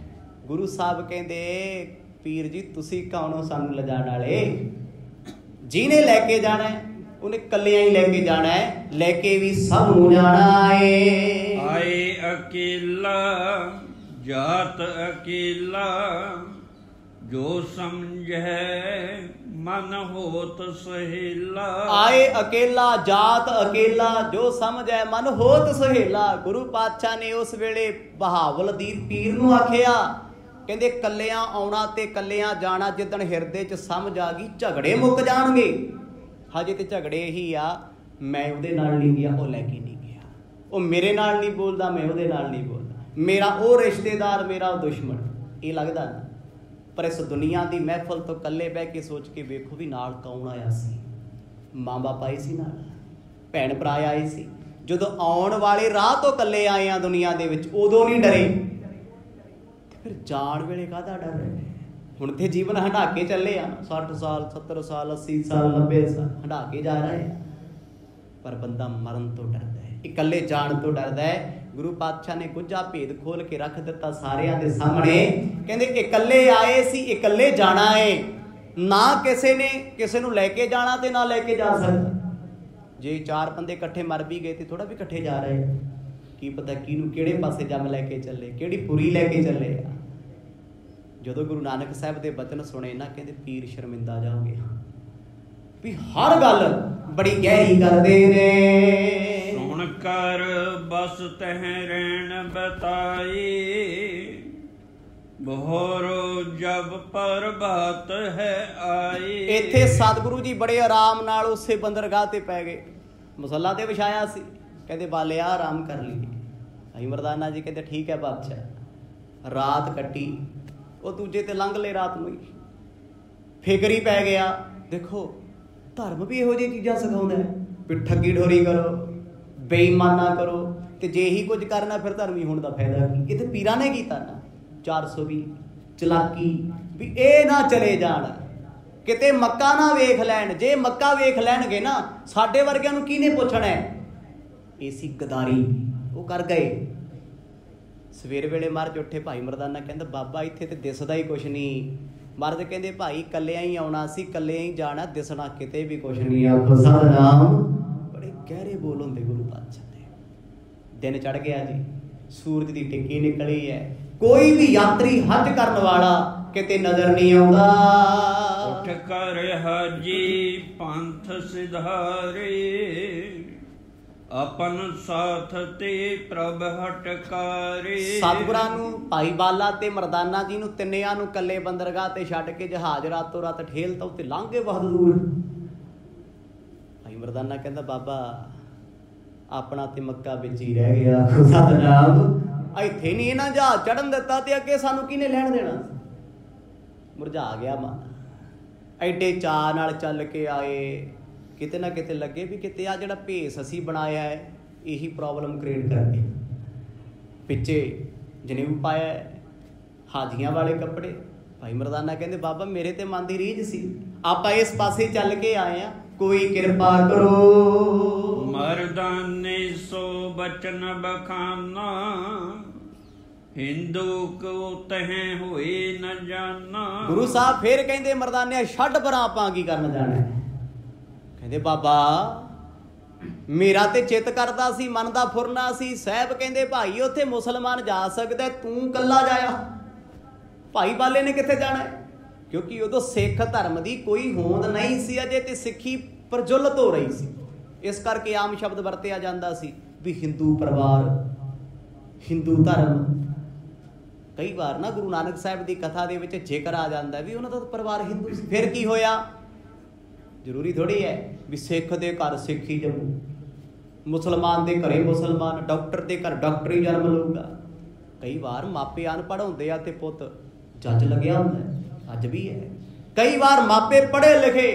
ਗੁਰੂ ਸਾਹਿਬ ਕਹਿੰਦੇ ਪੀਰ ਜੀ ਤੁਸੀਂ ਕੌਣ ਹੋ ਸਾਨੂੰ ਲਿਜਾਣ ਵਾਲੇ? ਜਿਹਨੇ ਲੈ ਕੇ ਜਾਣਾ ਉਹਨੇ ਕੱਲਿਆਂ ਹੀ ਲੈ ਕੇ ਜਾਣਾ ਹੈ, ਲੈ ਕੇ ਵੀ ਸਭ ਨੂੰ ਜਾਣਾ ਏ। ਆਏ ਅਕੇਲਾ ਜਾਤ ਅਕੇਲਾ, ਜੋ ਸਮਝੈ ਮਨ ਹੋਤ ਸਹੇਲਾ। ਆਏ ਅਕੇਲਾ ਜਾਤ ਅਕੇਲਾ, ਜੋ ਸਮਝੈ ਮਨ ਹੋਤ ਸਹੇਲਾ। ਗੁਰੂ ਪਾਤਸ਼ਾਹ ਨੇ ਉਸ ਵੇਲੇ ਬਹਾਵਲਦੀਨ ਪੀਰ ਨੂੰ ਆਖਿਆ, ਕਹਿੰਦੇ ਕੱਲਿਆਂ ਆਉਣਾ ਤੇ ਕੱਲਿਆਂ ਜਾਣਾ। ਜਿੱਦਣ ਹਿਰਦੇ 'ਚ ਸਮਝ ਆ ਗਈ ਝਗੜੇ ਮੁੱਕ ਜਾਣਗੇ। ਹਜੇ ਤੇ ਝਗੜੇ ਹੀ ਆ, ਮੈਂ ਉਹਦੇ ਨਾਲ ਨਹੀਂ ਗਿਆ, ਉਹ ਲੈ ਕੇ ਨਹੀਂ ਗਿਆ। ਉਹ ਮੇਰੇ ਨਾਲ ਨਹੀਂ ਬੋਲਦਾ, ਮੈਂ ਉਹਦੇ ਨਾਲ ਨਹੀਂ ਬੋਲਦਾ। ਮੇਰਾ ਉਹ ਰਿਸ਼ਤੇਦਾਰ, ਮੇਰਾ ਉਹ ਦੁਸ਼ਮਣ। ਇਹ ਲੱਗਦਾ ਨਾ। ਪਰ ਇਸ ਦੁਨੀਆ ਦੀ ਮਹਿਫਲ ਤੋਂ ਇਕੱਲੇ ਬਹਿ ਕੇ ਸੋਚ ਕੇ ਵੇਖੋ ਵੀ ਨਾਲ ਕੌਣ ਆਇਆ ਸੀ। ਮਾਂ ਬਾਪ ਆਏ ਸੀ ਨਾਲ, ਭੈਣ ਭਰਾ ਆਏ ਸੀ। ਜਦੋਂ ਆਉਣ ਵਾਲੇ ਰਾਹ ਤੋਂ ਇਕੱਲੇ ਆਏ ਆ ਦੁਨੀਆ ਦੇ ਵਿੱਚ, ਉਦੋਂ ਨਹੀਂ ਡਰੇ ਤੇ ਫਿਰ ਜਾਣ ਵੇਲੇ ਕਾਹਦਾ ਡਰ ਹੈ? ਹੁਣ ਤੇ ਜੀਵਨ ਹੰਢਾ ਕੇ ਚੱਲੇ ਆ, 60 ਸਾਲ 70 ਸਾਲ 80 ਸਾਲ 90 ਸਾਲ ਹੰਢਾ ਕੇ ਜਾ ਰਹੇ ਆ। ਪਰ ਬੰਦਾ ਮਰਨ ਤੋਂ ਡਰਦਾ ਹੈ, ਇਕੱਲੇ ਜਾਣ ਤੋਂ ਡਰਦਾ ਹੈ। ਗੁਰੂ ਪਾਤਸ਼ਾਹ ਨੇ ਗੁੱਝਾ ਭੇਦ ਖੋਲ ਕੇ ਰੱਖ ਦਿੱਤਾ ਸਾਰਿਆਂ ਦੇ ਸਾਹਮਣੇ। ਕਹਿੰਦੇ ਇਕੱਲੇ ਆਏ ਸੀ, ਇਕੱਲੇ ਜਾਣਾ ਏ। ਨਾ ਕਿਸੇ ਨੇ ਕਿਸੇ ਨੂੰ ਲੈ ਕੇ ਜਾਣਾ ਤੇ ਨਾ ਲੈ ਕੇ ਜਾ ਸਕਦਾ। ਜੇ 4 ਬੰਦੇ ਇਕੱਠੇ ਮਰ ਵੀ ਗਏ ਤੇ ਥੋੜਾ ਵੀ ਇਕੱਠੇ ਜਾ ਰਹੇ, ਕੀ ਪਤਾ ਕਿਹਨੂੰ ਕਿਹੜੇ ਪਾਸੇ ਜੰਮ ਲੈ ਕੇ ਚੱਲੇ, ਕਿਹੜੀ ਪੁਰੀ ਲੈ ਕੇ ਚੱਲੇ ਆ। ਜਦੋਂ ਗੁਰੂ ਨਾਨਕ ਸਾਹਿਬ ਦੇ ਬਚਨ ਸੁਣੇ ਨਾ, ਕਹਿੰਦੇ ਪੀਰ ਸ਼ਰਮਿੰਦਾ ਜਾਓਗੇ ਵੀ ਹਰ ਗੱਲ ਬੜੀ ਗਹਿਰੀ ਕਰਦੇ ਨੇ। ਸੁਣ ਕਰ ਬਸ ਤਹ ਰਹਿਣ ਬਤਾਈ, ਬਹੋਰੋ ਜਬ ਪ੍ਰਭਾਤ ਹੈ ਆਈ। ਇੱਥੇ ਸਤਿਗੁਰੂ ਜੀ ਬੜੇ ਆਰਾਮ ਨਾਲ ਉਸੇ ਬੰਦਰਗਾਹ ਤੇ ਪੈ ਗਏ। ਮੁਸੱਲਾ ਤੇ ਵਿਛਾਇਆ ਸੀ। ਕਹਿੰਦੇ ਬਾਲਿਆ ਆਰਾਮ ਕਰ ਲਈ। ਭਾਈ ਮਰਦਾਨਾ ਜੀ ਕਹਿੰਦੇ ਠੀਕ ਹੈ ਬਾਦਸ਼ਾਹ। ਰਾਤ ਕੱਟੀ, ਉਹ ਦੂਜੇ ਤੇ ਲੰਘ ਲਏ ਰਾਤ ਨੂੰ ਹੀ। ਫਿਕਰ ਹੀ ਪੈ ਗਿਆ। ਦੇਖੋ ਧਰਮ ਵੀ ਇਹੋ ਜਿਹੀਆਂ ਚੀਜ਼ਾਂ ਸਿਖਾਉਂਦਾ ਵੀ ਠੱਗੀ ਠੋਰੀ ਕਰੋ, ਬੇਈਮਾਨਾ ਕਰੋ, ਤੇ ਜੇ ਇਹੀ ਕੁਝ ਕਰਨਾ ਫਿਰ ਧਰਮੀ ਹੋਣ ਦਾ ਫਾਇਦਾ ਕੀ? ਇਹ ਤੇ ਪੀਰਾਂ ਨੇ ਕੀਤਾ ਨਾ। 420 ਚਲਾਕੀ ਵੀ ਇਹ ਨਾ ਚਲੇ ਜਾਣ, ਕਿਤੇ ਮੱਕਾ ਨਾ ਵੇਖ ਲੈਣ। ਜੇ ਮੱਕਾ ਵੇਖ ਲੈਣਗੇ ਨਾ, ਸਾਡੇ ਵਰਗਿਆਂ ਨੂੰ ਕਿਹਨੇ ਪੁੱਛਣਾ? ਇਹ ਸੀ ਗਦਾਰੀ, ਉਹ ਕਰ ਗਏ। ਸਵੇਰ ਵੇਲੇ ਮਹਾਰਾਜ ਉੱਠੇ। ਭਾਈ ਮਰਦਾਨਾ ਕਹਿੰਦਾ ਬਾਬਾ ਇੱਥੇ ਤੇ ਦਿਸਦਾ ਹੀ ਕੁਛ ਨਹੀਂ। ਮਹਾਰਾਜ ਕਹਿੰਦੇ ਭਾਈ ਇਕੱਲਿਆਂ ਹੀ ਆਉਣਾ ਸੀ, ਇਕੱਲਿਆਂ ਹੀ ਜਾਣਾ, ਦਿਸਣਾ ਕਿਤੇ ਵੀ ਕੁਛ ਨਹੀਂ। ਆਖੋ ਸਤਿਨਾਮ। ਬੜੇ गहरे बोल होंदे गुरु पातशाह दे। दिन चढ़ गया जी, सूरज की टिक्की निकली है, कोई भी यात्री हज करने वाला किते नजर नहीं आउंदा। उठ कर हाजी पंथ सिधारे, अपन साथ ते प्रभ हटकारे। सतगुरां नूं भाई बाला ते मरदाना जी नूं तिन्नियां नूं कल्ले बंदरगाह ते छड्ड के जहाज रातों रात ठेल तो उत्ते लंघ गए बहुत दूर। भाई मरदाना कहंदा बाबा अपना ते मक्का विच ही रह गया, सतनाम इत्थे नहीं इन्हां जहाज चढ़न दिता ते अगे सानूं किहने लैण देना। मुरझा गया मन, एडे चाਅ नाल चल के आए, किते ना किते लगे भी किते आ जिहड़ा भेस असीं बनाया है यही प्रॉब्लम क्रिएट कर गई। पिछे जनेऊ पाया हाजियां वाले कपड़े। भाई मरदाना कहंदे बाबा मेरे ते मन दी रीझ सी, आपां इस पासे चल के आए हैं, कोई कृपा करो। मरदाने सो बचन बखाना, हिंदू को तह होए न जाना। गुरु साहब फिर कहंदे मरदाने छड्ड परां आपां की करन जाना है। कहंदे बाबा मेरा ते चित करदा सी, मन दा फुरना सी। साहब कहंदे भाई उत्थे मुसलमान जा सकदा, तू कल्ला जाया, भाई बाले ने कित्थे जाना है? क्योंकि उदों सिख धर्म की कोई होंद नहीं सी अजे, ते सिੱਖੀ प्रज्वलित हो रही सी। इस करके आम शब्द वरतिया जाता सी भी हिंदू परिवार, हिंदू धर्म। कई बार ना गुरु नानक साहब की कथा दे विच जिक्र आ जाता भी उन्होंने तो परिवार हिंदू सी। फिर की होया? जरूरी थोड़ी है भी सिख दे घर सिख ही जमू, मुसलमान दे घरे मुसलमान, डॉक्टर दे घर डॉक्टर ही जन्म लूगा। कई बार मापे अनपढ़ होंदे आ ते पुत जज लग्या हुंदा, अज भी है। कई बार मापे पढ़े लिखे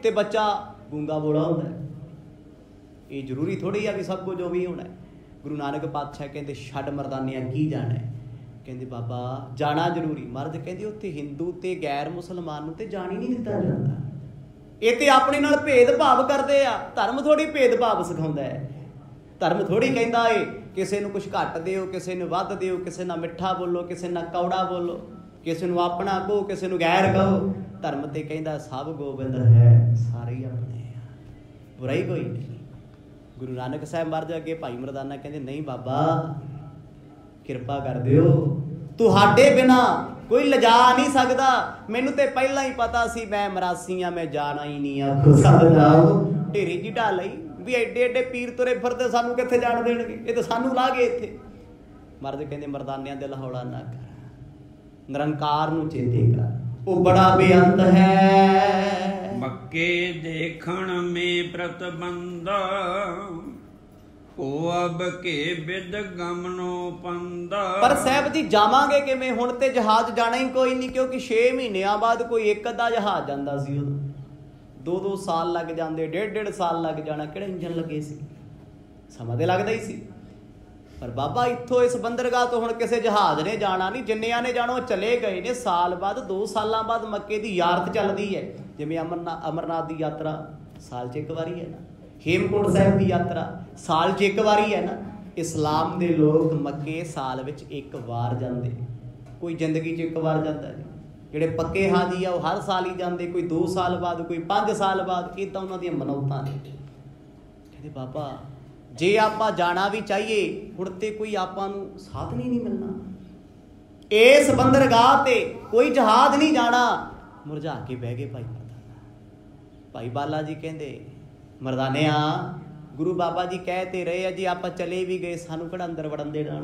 ते बच्चा गूंगा बोला हुंदा। ये जरूरी थोड़ी है भी सब कुछ जो भी होना है। गुरु नानक पातशाह कहते छड्ड मरदानियां की जाना है। कहते बाबा जाना जरूरी। महाराज कहते उत्थे हिंदू ते गैर मुसलमान नूं ते जाण ही नहीं दिता जाता। ये तो अपने नाल भेदभाव करते आ। धर्म थोड़ी भेदभाव सिखाउंदा है। धर्म थोड़ी कहता है किसी नूं कुछ घट दिओ, किसी नूं वध दिओ, किसी नाल मिठा बोलो, किसी नाल कौड़ा बोलो, किसी नूं अपना कहो, किसी नूं गैर कहो। धर्म ते कहता सब गोबिंद है, सारे ही अपने आ, बुराई कोई नहीं। गुरु नानक साहब महाराज अगे भाई मरदाना कहते नहीं बाबा किरपा कर दिओ, तुहाडे बिना कोई लजा नहीं सकता। मैनू तो पहला ही पता सी मैं मरासी हाँ, मैं जाना ही नहीं। आखो सतनाम। ढेरी जी ढा लई भी एडे एडे पीर तुरे फिरते सानू कित्थे जाण देणगे, ये तो सानू ला गए इत्थे। महाराज कहते मरदानियां दिल हौला ना कर, निरंकार नूं चेते कर, वो बड़ा बेअंत है। मक्के देखण में प्रतिबंधा, ओ अब के बिद गमनो पंदा। पर साहब जी जावांगे किवें? हुण ते जहाज जाना ही कोई नहीं, क्योंकि 6 महीनों बाद कोई एक अद्धा जहाज जांदा सी। उदों 2-2 साल लग जाते, 1.5 साल लग जाना। किहड़े इंजन लगे सी? समा ते लगदा ही सी। पर बाबा इत्थों इस बंदरगाह तो हुण किसी जहाज ने जाना नहीं, जिन्नियां ने जाना चले गए ने। साल बाद 2 सालों बाद मक्के की यारत चलती है। जिवें अमरनाथ की यात्रा साल 'च एक वारी है ना, हेमकुंड साहिब की यात्रा साल 'च एक वारी है ना। इस्लाम के लोग मक्के साल विच एक बार जाते, कोई जिंदगी 'च एक बार जाता है। जिहड़े पक्के हाजी आ हर साल ही जाते, कोई 2 साल बाद, कोई 5 साल बाद। इदां उन्हां दीयां मनौतां ने। कहते बाबा जे आपां जाना भी चाहिए हुण ते कोई आपां नूं साधन ही नहीं मिलना। इस बंदरगाह ते कोई जहाज नहीं जाना। मुरझा के बह गए भाई मरदाना। भाई बाला जी कहते मरदानिया गुरु बाबा जी कहते रहे जी आप चले भी गए, सानू किहड़ा अंदर वड़न देना,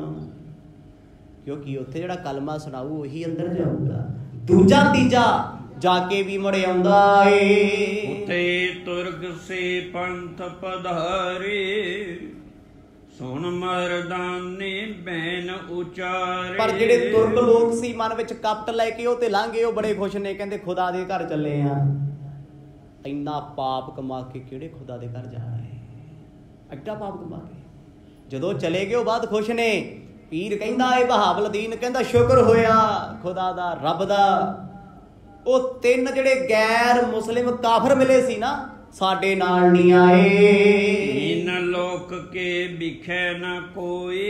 क्योंकि उत्थे जिहड़ा कलमा सुनाऊ वही अंदर जाऊगा। दूजा तीजा जाके भी मुड़े आउंदा ए। उते तुर्ग से पंथ पधारे, सुन मरदाने बैन उचारे। पर जिहड़े तुर्क लोग सी मन विच कपट लैके ओ ते लंघे, ओ बड़े खुश ने, कहंदे खुदा दे घर चले आ। इन्ना पाप कमा के किहड़े खुदा दे घर जा रहे, एड्डा पाप कमा के जदों चले गए बाद खुश ने। पीर कहंदा ए बहावलदीन कहंदा शुक्र होया खुदा दा रब दा। ओ 3 जिहड़े गैर मुस्लिम काफर मिले सी ना, साडे नाल नहीं आए। इन लोक के बिखे न कोई,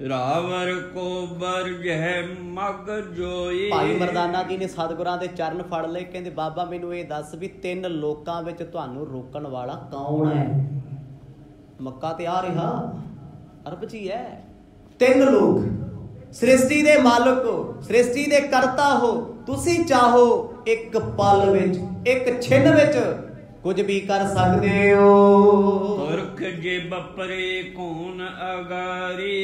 ਰਾਵਰ ਕੋ ਬਰਜਹ ਮਗ ਜੋਈ। ਭਾਈ ਮਰਦਾਨਾ ਜੀ ਨੇ ਸਤਿਗੁਰਾਂ ਦੇ ਚਰਨ ਫੜ ਲਏ, ਕਹਿੰਦੇ ਬਾਬਾ ਮੈਨੂੰ ਇਹ ਦੱਸ ਵੀ 3 ਲੋਕਾਂ ਵਿੱਚ ਤੁਹਾਨੂੰ ਰੋਕਣ ਵਾਲਾ ਕੌਣ ਹੈ? ਮੱਕਾ ਤੇ ਆ ਰਿਹਾ, ਅਰਬ 'ਚ ਹੀ ਹੈ। 3 ਲੋਕ, ਸ੍ਰਿਸ਼ਟੀ ਦੇ ਮਾਲਕ ਹੋ, ਸ੍ਰਿਸ਼ਟੀ ਦੇ ਕਰਤਾ ਹੋ, ਤੁਸੀਂ ਚਾਹੋ ਇੱਕ ਪਲ ਵਿੱਚ, ਇੱਕ ਛਿਨ ਵਿੱਚ ਕੁਝ ਵੀ ਕਰ ਸਕਦੇ ਹੋ। ਤੁਰਖ ਜੇ ਬਪਰੇ ਕੌਣ ਅਗਾਰੀ,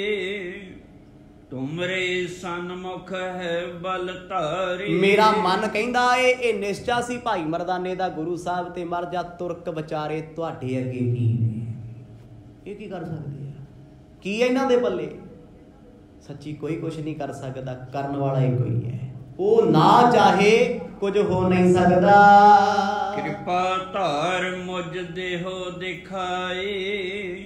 ਤੁਮਰੇ ਸਨਮੁਖ ਹੈ ਬਲ ਧਾਰੀ। ਮੇਰਾ ਮਨ ਕਹਿੰਦਾ ਇਹ ਨਿਸ਼ਚਾ ਸੀ ਭਾਈ ਮਰਦਾਨੇ ਦਾ, ਗੁਰੂ ਸਾਹਿਬ ਤੇ ਮਰ ਜਾ ਤੁਰਕ ਵਿਚਾਰੇ ਤੁਹਾਡੇ ਅੱਗੇ ਕੀ ਨੇ, ਇਹ ਕੀ ਕਰ ਸਕਦੇ ਆ, ਕੀ ਇਹਨਾਂ ਦੇ ਪੱਲੇ? ਸੱਚੀ ਕੋਈ ਕੁਛ ਨਹੀਂ ਕਰ ਸਕਦਾ, ਕਰਨ ਵਾਲਾ ਹੀ ਕੋਈ ਹੈ। ਉਹ ਨਾ ਚਾਹੇ ਕੁਝ ਹੋ ਨਹੀਂ ਸਕਦਾ। ਕਿਰਪਾ ਧਾਰ ਮੁਝ ਦੇਹੋ ਦਿਖਾਈ,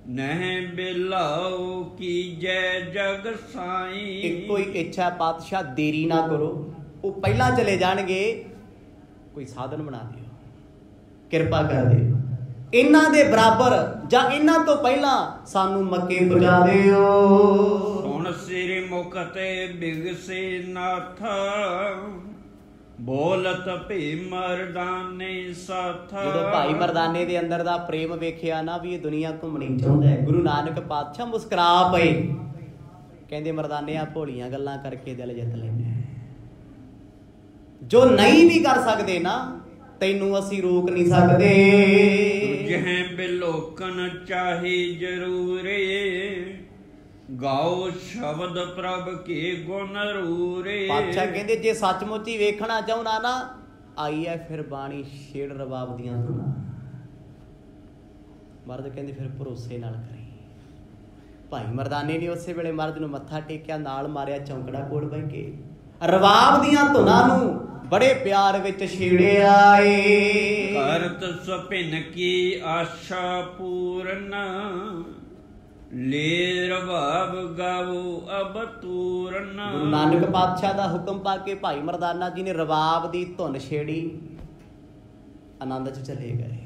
ਨਹਿ ਬਿਲਾਉ ਕੀ ਜੈ ਜਗ ਸਾਈ। ਇੱਕੋ ਹੀ ਇੱਛਾ ਪਾਤਸ਼ਾਹ, ਦੇਰੀ ਨਾ ਕਰੋ, ਉਹ ਪਹਿਲਾਂ ਚਲੇ ਜਾਣਗੇ, ਕੋਈ ਸਾਧਨ ਬਣਾ ਦਿਓ, ਕਿਰਪਾ ਕਰ ਦਿਓ, ਇਹਨਾਂ ਦੇ ਬਰਾਬਰ ਜਾਂ ਇਹਨਾਂ ਤੋਂ ਪਹਿਲਾਂ ਸਾਨੂੰ ਮੱਕੇ ਪਹੁੰਚਾ ਦਿਓ। ਹੁਣ ਸਿਰ ਮੁਖ ਤੇ ਬਿਗਸੇ ਨਾਥ, ਬੋਲਤ ਭੀ ਮਰਦਾਨੇ ਸਾਥ। ਜਦੋਂ ਭਾਈ ਮਰਦਾਨੇ ਦੇ ਅੰਦਰ ਦਾ ਪ੍ਰੇਮ ਵੇਖਿਆ ਨਾ ਵੀ ਇਹ ਦੁਨੀਆ ਘੁੰਮਣੀ ਚਾਹੁੰਦਾ ਹੈ, ਗੁਰੂ ਨਾਨਕ ਪਾਤਸ਼ਾਹ ਮੁਸਕਰਾ ਪਏ, ਕਹਿੰਦੇ ਮਰਦਾਨਿਆਂ ਭੋਲੀਆਂ ਗੱਲਾਂ ਕਰਕੇ ਦਿਲ ਜਿੱਤ ਲੈਂਦੇ, ਜੋ ਨਹੀਂ ਵੀ ਕਰ ਸਕਦੇ ਨਾ ਤੈਨੂੰ ਅਸੀਂ ਰੋਕ ਨਹੀਂ ਸਕਦੇ। ਤੁਝੇ ਬਿਲੋਕਨ ਚਾਹੀ ਜ਼ਰੂਰੇ, ਗਾਓ ਸ਼ਬਦ ਪ੍ਰਭ ਕੇ ਗੁਣ ਰੂਰੇ। ਪਾਤਸ਼ਾਹ ਕਹਿੰਦੇ ਜੇ ਸੱਚਮੁੱਚ ਹੀ ਵੇਖਣਾ ਚਾਹੁੰਦਾ ਨਾ, ਆਈ ਐ ਫਿਰ ਬਾਣੀ ਛੇੜ ਰਬਾਬ ਦੀਆਂ ਧੁਨਾਂ। ਮਰਦ ਕਹਿੰਦੇ ਫਿਰ ਭਰੋਸੇ ਨਾਲ ਕਰੀ। ਭਾਈ ਮਰਦਾਨੇ ਨੇ ਉਸੇ ਵੇਲੇ ਮਰਦ ਨੂੰ ਮੱਥਾ ਟੇਕਿਆ, ਨਾਲ ਮਾਰਿਆ ਚੌਂਕੜਾ ਕੋਲ ਬਹਿ ਕੇ, ਰਬਾਬ ਦੀਆਂ ਧੁਨਾਂ ਨੂੰ ਬੜੇ ਪਿਆਰ ਵਿੱਚ ਛੇੜਿਆ ਏ। ਕਰਤ ਸੁਭਿਨ ਕੀ ਆਸ਼ਾ ਪੂਰਨ, ਲੇ ਰਬਾਬ ਗਾਵੋ ਅਬ ਤੂਰਨ। ਗੁਰੂ ਨਾਨਕ ਪਾਤਸ਼ਾਹ ਦਾ ਹੁਕਮ ਪਾ ਕੇ ਭਾਈ ਮਰਦਾਨਾ ਜੀ ਨੇ ਰਬਾਬ ਦੀ ਧੁਨ ਛੇੜੀ, ਆਨੰਦ 'ਚ ਚਲੇ ਗਏ,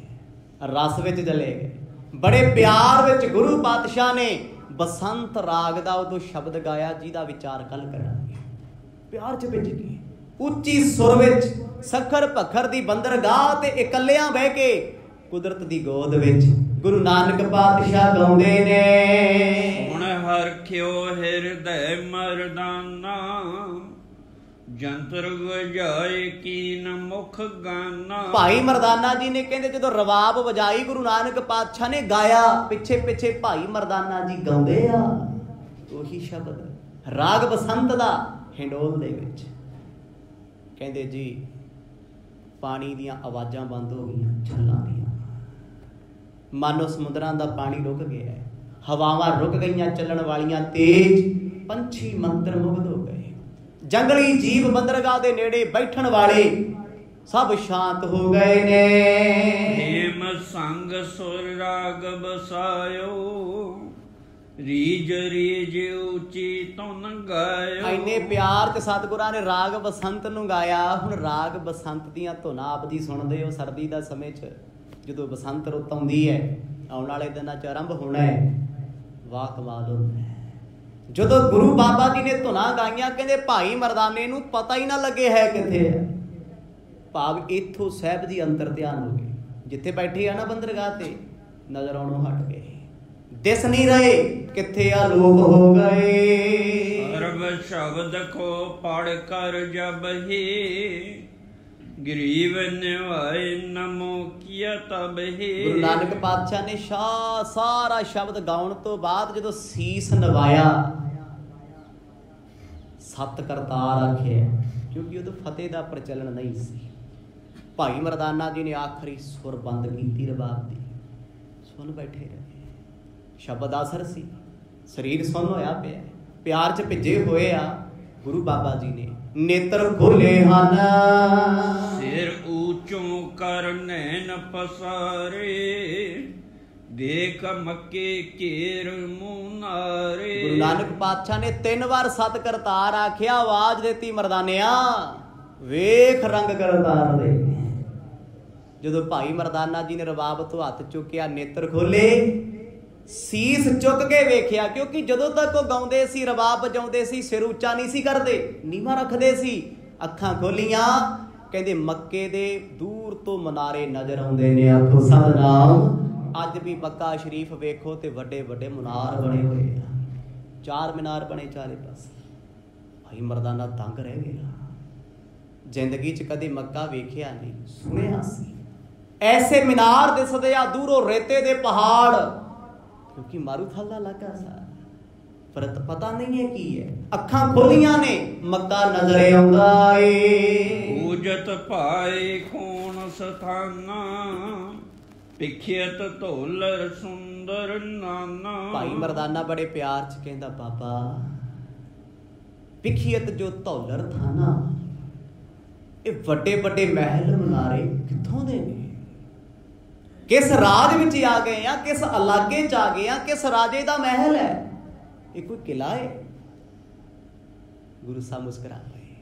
ਰਸ ਵਿੱਚ ਚਲੇ ਗਏ। ਬੜੇ ਪਿਆਰ ਵਿੱਚ ਗੁਰੂ ਪਾਤਸ਼ਾਹ ਨੇ ਬਸੰਤ ਰਾਗ ਦਾ ਉਦੋਂ ਸ਼ਬਦ ਗਾਇਆ, ਜਿਹਦਾ ਵਿਚਾਰ ਕੱਲ ਕਰਾਂਗੇ। ਪਿਆਰ 'ਚ ਭਿੱਜ ਕੇ ਉੱਚੀ ਸੁਰ ਵਿੱਚ ਸਖਰ ਭਖਰ ਦੀ ਬੰਦਰਗਾਹ ਤੇ ਇਕੱਲਿਆਂ ਬਹਿ ਕੇ ਕੁਦਰਤ ਦੀ ਗੋਦ ਵਿੱਚ ਗੁਰੂ ਨਾਨਕ ਪਾਤਸ਼ਾਹ ਗਾਉਂਦੇ ਨੇ। ਹੁਣ ਹਰਖਿਓ ਹਿਰਦੈ ਮਰਦਾਨਾ, ਜੰਤਰ ਵਜਾਏ ਕੀਨ ਮੁਖ ਗਾਨਾ। ਭਾਈ ਮਰਦਾਨਾ ਜੀ ਨੇ ਕਹਿੰਦੇ ਜਦੋਂ ਰਬਾਬ ਵਜਾਈ ਗੁਰੂ ਨਾਨਕ ਪਾਤਸ਼ਾਹ ਨੇ ਗਾਇਆ, ਪਿੱਛੇ ਪਿੱਛੇ ਭਾਈ ਮਰਦਾਨਾ ਜੀ ਗਾਉਂਦੇ ਆ ਉਹੀ ਸ਼ਬਦ ਰਾਗ ਬਸੰਤ ਦਾ ਹਿੰਡੋਲ ਦੇ ਵਿੱਚ। ਕਹਿੰਦੇ ਜੀ ਪਾਣੀ ਦੀਆਂ ਆਵਾਜ਼ਾਂ ਬੰਦ ਹੋ ਗਈਆਂ, ਛੱਲਾਂ ਦੀਆਂ, ਮਾਨੋ ਸਮੁੰਦਰਾਂ ਦਾ ਪਾਣੀ ਰੁਕ ਗਿਆ, ਹਵਾਵਾਂ ਰੁਕ ਗਈਆਂ ਚੱਲਣ ਵਾਲੀਆਂ ਤੇਜ਼, ਪੰਛੀ ਮੰਤਰ ਮੁਗਧ ਹੋ ਗਏ, ਜੰਗਲੀ ਜੀਵ ਬੰਦਰਗਾਹ ਦੇ ਨੇੜੇ ਬੈਠਣ ਵਾਲੇ ਸਭ ਸ਼ਾਂਤ ਹੋ ਗਏ ਨੇ। ਹੇਮ ਸੰਗ ਸੁਰ ਰਾਗ ਬਸਾਇਓ, ਰੀਜ ਰੀਜ ਉੱਚੀ ਧੁਨ ਗਾਇਓ। ਇੰਨੇ ਪਿਆਰ ਚ ਸਤਿਗੁਰਾਂ ਨੇ ਰਾਗ ਬਸੰਤ ਨੂੰ ਗਾਇਆ। ਹੁਣ ਰਾਗ ਬਸੰਤ ਦੀਆਂ ਧੁਨਾਂ ਆਪ ਜੀ ਸੁਣਦੇ ਹੋ। ਸਰਦੀ ਦਾ ਸਮੇਂ 'ਚ ਜਦੋਂ ਬਸੰਤ ਰੁੱਤ ਆਉਂਦੀ ਹੈ, ਆਉਣ ਵਾਲੇ ਦਿਨਾਂ 'ਚ ਆਰੰਭ ਹੋਣਾ ਹੈ, ਵਾਹ ਕਮਾਲ ਹੁੰਦਾ ਹੈ। ਜਦੋਂ ਗੁਰੂ ਬਾਬਾ ਜੀ ਨੇ ਧੁਨਾਂ ਗਾਈਆਂ, ਕਹਿੰਦੇ ਭਾਈ ਮਰਦਾਨੇ ਨੂੰ ਪਤਾ ਹੀ ਨਾ ਲੱਗੇ ਹੈ ਕਿੱਥੇ ਹੈ। ਭਾਵ ਇੱਥੋਂ ਸਾਹਿਬ ਦੀ ਅੰਤਰ ਧਿਆਨ ਹੋ ਗਏ, ਜਿੱਥੇ ਬੈਠੇ ਆ ਨਾ ਬੰਦਰਗਾਹ ਤੇ, ਨਜ਼ਰ ਆਉਣੋਂ ਹਟ ਗਏ, ਦਿਸ ਨਹੀਂ ਰਹੇ, ਕਿੱਥੇ ਆ ਲੋਕ ਹੋ ਗਏ। ਸਰਬ ਸ਼ਬਦ ਕੋ ਪੜ ਕਰ ਜਬ ਹੀ, ਗਰੀਬ ਨਿਵਾਏ ਨਮੋ ਕੀਆ ਤਬ ਹੀ। ਗੁਰੂ ਨਾਨਕ ਪਾਤਸ਼ਾਹ ਨੇ ਸਾਰਾ ਸ਼ਬਦ ਗਾਉਣ ਤੋਂ ਬਾਅਦ ਜਦੋਂ ਸੀਸ ਨਵਾਇਆ, ਸਤ ਕਰਤਾਰ ਆਖਿਆ, ਕਿਉਂਕਿ ਉਦੋਂ ਫਤਿਹ ਦਾ ਪ੍ਰਚਲਨ ਨਹੀਂ ਸੀ। ਭਾਈ ਮਰਦਾਨਾ ਜੀ ਨੇ ਆਖਰੀ ਸੁਰ ਬੰਦ ਕੀਤੀ ਰਬਾਬ ਦੀ, ਸੁਣ ਬੈਠੇ ਰਹੇ। ਸ਼ਬਦ ਅਸਰ ਸੀ, ਸਰੀਰ ਸੁੰਨ ਹੋਇਆ ਪਿਆ, ਪਿਆਰ 'ਚ ਭਿੱਜੇ ਹੋਏ ਆ। ਗੁਰੂ ਬਾਬਾ ਜੀ ਨੇ ਨੇਤਰ ਖੋਲੇ ਹਨ, ਸਿਰ ਊਚੋਂ ਕਰ ਨੈਣ ਪਸਾਰੇ, ਦੇਖ ਮੱਕੇ ਘੇਰ ਮੂੰਹ ਨਾਰੇ। ਗੁਰੂ ਨਾਨਕ ਪਾਤਸ਼ਾਹ ਨੇ 3 ਵਾਰ ਸਤ ਕਰਤਾਰ ਆਖਿਆ, ਆਵਾਜ਼ ਦਿੱਤੀ ਮਰਦਾਨਿਆ ਵੇਖ ਰੰਗ ਕਰਤਾਰ ਦੇ। ਜਦੋਂ ਭਾਈ ਮਰਦਾਨਾ ਜੀ ਨੇ ਰਬਾਬ ਤੋਂ ਹੱਥ ਚੁੱਕਿਆ, ਨੇਤਰ ਖੋਲੇ, ਸੀਸ ਚੁੱਕ ਕੇ ਵੇਖਿਆ, ਕਿਉਂਕਿ ਜਦੋਂ ਤੱਕ ਉਹ ਗਾਉਂਦੇ ਸੀ, ਰਬਾਬ ਵਜਾਉਂਦੇ ਸੀ, ਸਿਰ ਉੱਚਾ ਨਹੀਂ ਸੀ ਕਰਦੇ, ਨੀਵਾਂ ਰੱਖਦੇ ਸੀ। ਅੱਖਾਂ ਖੋਲੀਆਂ, ਕਹਿੰਦੇ ਮੱਕੇ ਦੇ ਦੂਰ ਤੋਂ ਮਨਾਰੇ ਨਜ਼ਰ ਆਉਂਦੇ ਨੇ। ਆਖੋ ਸਤਿਨਾਮ। ਅੱਜ ਵੀ ਮੱਕਾ ਸ਼ਰੀਫ ਵੇਖੋ ਤੇ ਵੱਡੇ ਵੱਡੇ ਮਨਾਰ ਬਣੇ ਹੋਏ ਆ, 4 ਮੀਨਾਰ ਬਣੇ ਚਾਰੇ ਪਾਸੇ। ਭਾਈ ਮਰਦਾਨਾ ਦੰਗ ਰਹਿ ਗਿਆ, ਜ਼ਿੰਦਗੀ 'ਚ ਕਦੇ ਮੱਕਾ ਵੇਖਿਆ ਨਹੀਂ, ਸੁਣਿਆ ਸੀ। ਐਸੇ ਮੀਨਾਰ ਦਿਸਦੇ ਆ, ਦੂਰੋਂ ਰੇਤੇ ਦੇ ਪਹਾੜ, ਕਿਉਂਕਿ ਮਾਰੂਥਲ ਦਾ ਇਲਾਕਾ ਸਾ, ਪਰ ਪਤਾ ਨਹੀਂ ਹੈ ਕੀ ਹੈ। ਅੱਖਾਂ ਖੋਲੀਆਂ ਨੇ, ਮੱਕਾ ਨਜ਼ਰੇ ਆਉਂਦਾ ਏ। ਪੂਜਤ ਭਾਏ ਖੂਨ ਸਥਾਨਾ, ਪਿਖਿਅਤ ਧੋਲਰ ਸੁੰਦਰ ਨਾਨਾ। ਭਾਈ ਮਰਦਾਨਾ ਬੜੇ ਪਿਆਰ 'ਚ ਕਹਿੰਦਾ, ਬਾਬਾ ਪਿਖਿਅਤ ਜੋ ਧੌਲਰ ਥਾਨਾ, ਇਹ ਵੱਡੇ ਵੱਡੇ ਮਹਿਲ ਮਨਾਰੇ ਕਿੱਥੋਂ ਦੇ ਨੇ? ਕਿਸ ਰਾਜ ਵਿੱਚ ਆ ਗਏ ਆ, ਕਿਸ ਇਲਾਕੇ 'ਚ ਆ ਗਏ ਆ, ਕਿਸ ਰਾਜੇ ਦਾ ਮਹਿਲ ਹੈ? ਇਹ ਕੋਈ ਕਿਲਾ ਹੈ? ਗੁਰੂ ਸਾਹਿਬ ਮੁਸਕਰਾ ਪਏ,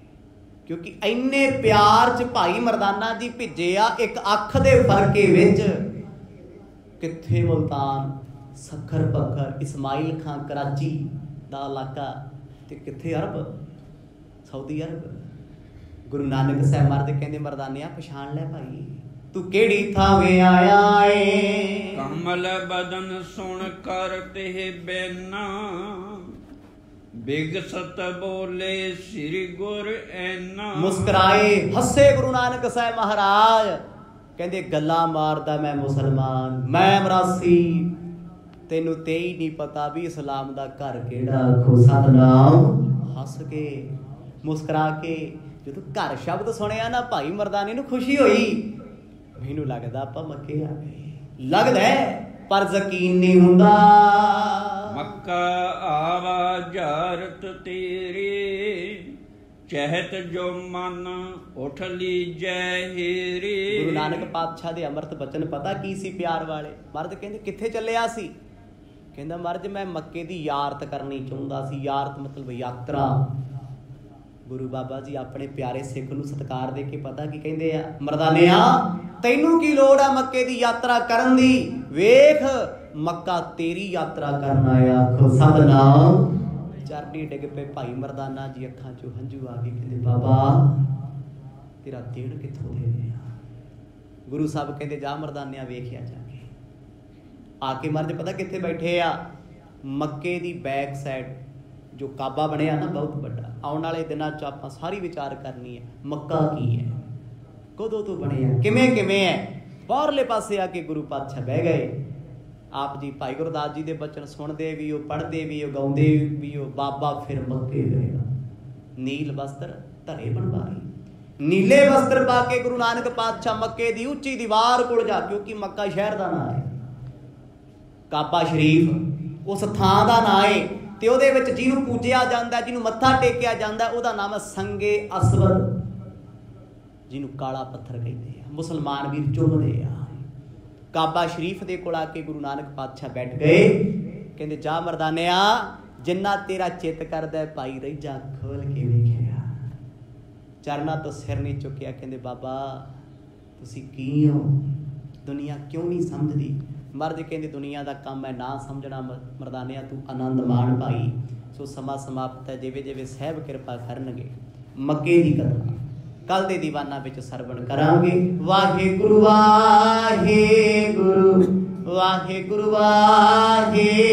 ਕਿਉਂਕਿ ਇੰਨੇ ਪਿਆਰ 'ਚ ਭਾਈ ਮਰਦਾਨਾ ਜੀ ਭਿੱਜੇ ਆ। ਇੱਕ ਅੱਖ ਦੇ ਫਰਕੇ ਵਿੱਚ ਕਿੱਥੇ ਮੁਲਤਾਨ, ਸੱਖਰ ਪੱਖਰ, ਇਸਮਾਈਲ ਖਾਂ ਕਰਾਚੀ ਦਾ ਇਲਾਕਾ, ਤੇ ਕਿੱਥੇ ਅਰਬ, ਸਾਊਦੀ ਅਰਬ। ਗੁਰੂ ਨਾਨਕ ਸਾਹਿਬ ਮਰਦੇ ਕਹਿੰਦੇ, ਮਰਦਾਨਿਆ ਪਛਾਣ ਲੈ ਭਾਈ, ਤੂੰ ਕਿਹੜੀ ਥਾਵੇਂ ਆਇਆ ਏ। ਕਮਲ ਬਦਨ ਸੁਣ ਕਰ ਤੇ ਬੈਨਾ, ਬਿਗਸਤ ਬੋਲੇ ਸ੍ਰੀ ਗੁਰ ਐਨਾ। ਮੁਸਕਰਾਏ, ਹੱਸੇ ਗੁਰੂ ਨਾਨਕ ਸਾਹਿਬ ਮਹਾਰਾਜ, ਕਹਿੰਦੇ ਗੱਲਾਂ ਮਾਰਦਾ ਮੈਂ ਮੁਸਲਮਾਨ, ਮੈਂ ਮਰਾਸੀ, ਤੈਨੂੰ ਤੇ ਹੀ ਨਹੀਂ ਪਤਾ ਵੀ ਇਸਲਾਮ ਦਾ ਘਰ ਕਿਹੜਾ। ਆਖੋ ਸਤਿਨਾਮ। ਹੱਸ ਕੇ ਮੁਸਕਰਾ ਕੇ ਜਦੋਂ ਘਰ ਸ਼ਬਦ ਸੁਣਿਆ ਨਾ, ਭਾਈ ਮਰਦਾਨੇ ਨੂੰ ਖੁਸ਼ੀ ਹੋਈ। ਮੈਨੂੰ ਲੱਗਦਾ ਆਪਾਂ ਮੱਕੇ ਆ ਗਏ, ਲੱਗਦਾ ਪਰ ਯਕੀਨ ਨਹੀਂ ਹੁੰਦਾ। ਮੱਕਾ ਆਵਾ ਜਾਰਤ ਤੇਰੇ, ਚਹਿਤ ਜੋ ਮਨ ਉਠ ਲੀਜੈ ਹੀਰੇ। ਗੁਰੂ ਨਾਨਕ ਪਾਤਸ਼ਾਹ ਦੇ ਅੰਮ੍ਰਿਤ ਬਚਨ ਪਤਾ ਕੀ ਸੀ ਪਿਆਰ ਵਾਲੇ? ਮਰਦ ਕਹਿੰਦੇ ਕਿੱਥੇ ਚੱਲਿਆ ਸੀ? ਕਹਿੰਦਾ ਮਰਦ ਮੈਂ ਮੱਕੇ ਦੀ ਯਾਰਤ ਕਰਨੀ ਚਾਹੁੰਦਾ ਸੀ। ਯਾਰਤ ਮਤਲਬ ਯਾਤਰਾ। ਗੁਰੂ ਬਾਬਾ ਜੀ ਆਪਣੇ ਪਿਆਰੇ ਸਿੱਖ ਨੂੰ ਸਤਿਕਾਰ ਦੇ ਕੇ ਪਤਾ ਕੀ ਕਹਿੰਦੇ ਆ? ਮਰਦਾਨਿਆ ਤੈਨੂੰ ਕੀ ਲੋੜ ਆ ਮੱਕੇ ਦੀ ਯਾਤਰਾ ਕਰਨ ਦੀ? ਵੇਖ ਮੱਕਾ ਤੇਰੀ ਯਾਤਰਾ ਕਰਨ ਆਇਆ। ਆਖੋ ਸਤਿਨਾਮ। ਚਰਨੀ ਡਿੱਗ ਪਏ ਭਾਈ ਮਰਦਾਨਾ ਜੀ, ਅੱਖਾਂ ਚੋਂ ਹੰਝੂ ਆ ਗਏ। ਕਹਿੰਦੇ ਬਾਬਾ ਤੇਰਾ ਦੇਣ ਕਿੱਥੋਂ ਦੇ ਰਿਹਾ? ਗੁਰੂ ਸਾਹਿਬ ਕਹਿੰਦੇ ਜਾ ਮਰਦਾਨਿਆ ਵੇਖਿਆ ਜਾ ਕੇ। ਆ ਕੇ ਮਰਦ ਪਤਾ ਕਿੱਥੇ ਬੈਠੇ ਆ? ਮੱਕੇ ਦੀ ਬੈਕ ਸਾਈਡ ਜੋ ਕਾਬਾ ਬਣਿਆ ਨਾ ਬਹੁਤ ਵੱਡਾ। ਆਉਣ ਵਾਲੇ ਦਿਨਾਂ 'ਚ ਆਪਾਂ ਸਾਰੀ ਵਿਚਾਰ ਕਰਨੀ ਹੈ ਮੱਕਾ ਕੀ ਹੈ, ਕਦੋਂ ਤੋਂ ਬਣਿਆ, ਕਿਵੇਂ ਹੈ। ਬਾਹਰਲੇ ਪਾਸੇ ਆ ਕੇ ਗੁਰੂ ਪਾਤਸ਼ਾਹ ਬਹਿ ਗਏ। ਆਪ ਜੀ ਭਾਈ ਗੁਰਦਾਸ ਜੀ ਦੇ ਬਚਨ ਸੁਣਦੇ ਵੀ ਹੋ, ਪੜ੍ਹਦੇ ਵੀ ਹੋ, ਗਾਉਂਦੇ ਵੀ ਹੋ। ਬਾਬਾ ਫਿਰ ਮੱਕੇ ਗਏਗਾ। ਨੀਲ ਵਸਤਰ ਧਰੇ ਬਣਵਾਈ, ਨੀਲੇ ਵਸਤਰ ਪਾ ਕੇ ਗੁਰੂ ਨਾਨਕ ਪਾਤਸ਼ਾਹ ਮੱਕੇ ਦੀ ਉੱਚੀ ਦੀਵਾਰ ਕੋਲ ਜਾ, ਕਿਉਂਕਿ ਮੱਕਾ ਸ਼ਹਿਰ ਦਾ ਨਾਂ ਹੈ, ਕਾਬਾ ਸ਼ਰੀਫ ਉਸ ਥਾਂ ਦਾ ਨਾਂ ਹੈ, ਤੇ ਉਹਦੇ ਵਿੱਚ ਜਿਹਨੂੰ ਪੂਜਿਆ ਜਾਂਦਾ, ਜਿਹਨੂੰ ਮੱਥਾ ਟੇਕਿਆ ਜਾਂਦਾ, ਉਹਦਾ ਨਾਮ ਹੈ ਸੰਗੇ ਅਸਵਦ, ਜਿਹਨੂੰ ਕਾਲਾ ਪੱਥਰ ਕਹਿੰਦੇ ਆ। ਮੁਸਲਮਾਨ ਵੀਰ ਚੁੰਮਦੇ ਆ। ਕਾਬਾ ਸ਼ਰੀਫ ਦੇ ਕੋਲ ਆ ਕੇ ਗੁਰੂ ਨਾਨਕ ਪਾਤਸ਼ਾਹ ਬੈਠ ਗਏ। ਕਹਿੰਦੇ ਜਾ ਮਰਦਾਨਿਆ ਜਿੰਨਾ ਤੇਰਾ ਚਿੱਤ ਕਰਦਾ ਭਾਈ ਰਹਿਜਾ ਖੋਲ ਕੇ ਵੇਖਿਆ। ਚਰਨਾਂ ਤੋਂ ਸਿਰ ਨਹੀਂ ਚੁੱਕਿਆ। ਕਹਿੰਦੇ ਬਾਬਾ ਤੁਸੀਂ ਕੀ ਹੋ? ਦੁਨੀਆ ਕਿਉਂ ਨਹੀਂ ਸਮਝਦੀ? ਮਰਦ ਕਹਿੰਦੇ ਦੁਨੀਆ ਦਾ ਕੰਮ ਹੈ ਨਾ ਸਮਝਣਾ। ਮਰਦਾਨਿਆ ਤੂੰ ਆਨੰਦ ਮਾਣ ਭਾਈ। ਸੋ ਸਮਾਂ ਸਮਾਪਤ ਹੈ। ਜਿਵੇਂ ਜਿਵੇਂ ਸਾਹਿਬ ਕਿਰਪਾ ਕਰਨਗੇ ਮੱਕੇ ਦੀ ਕਥਾ ਕੱਲ ਦੇ ਦੀਵਾਨਾਂ ਵਿੱਚ ਸਰਵਣ ਕਰਾਂਗੇ। ਵਾਹਿਗੁਰੂ ਵਾਹਿਗੁਰੂ ਵਾਹਿਗੁਰੂ ਵਾਹਿਗੁਰੂ।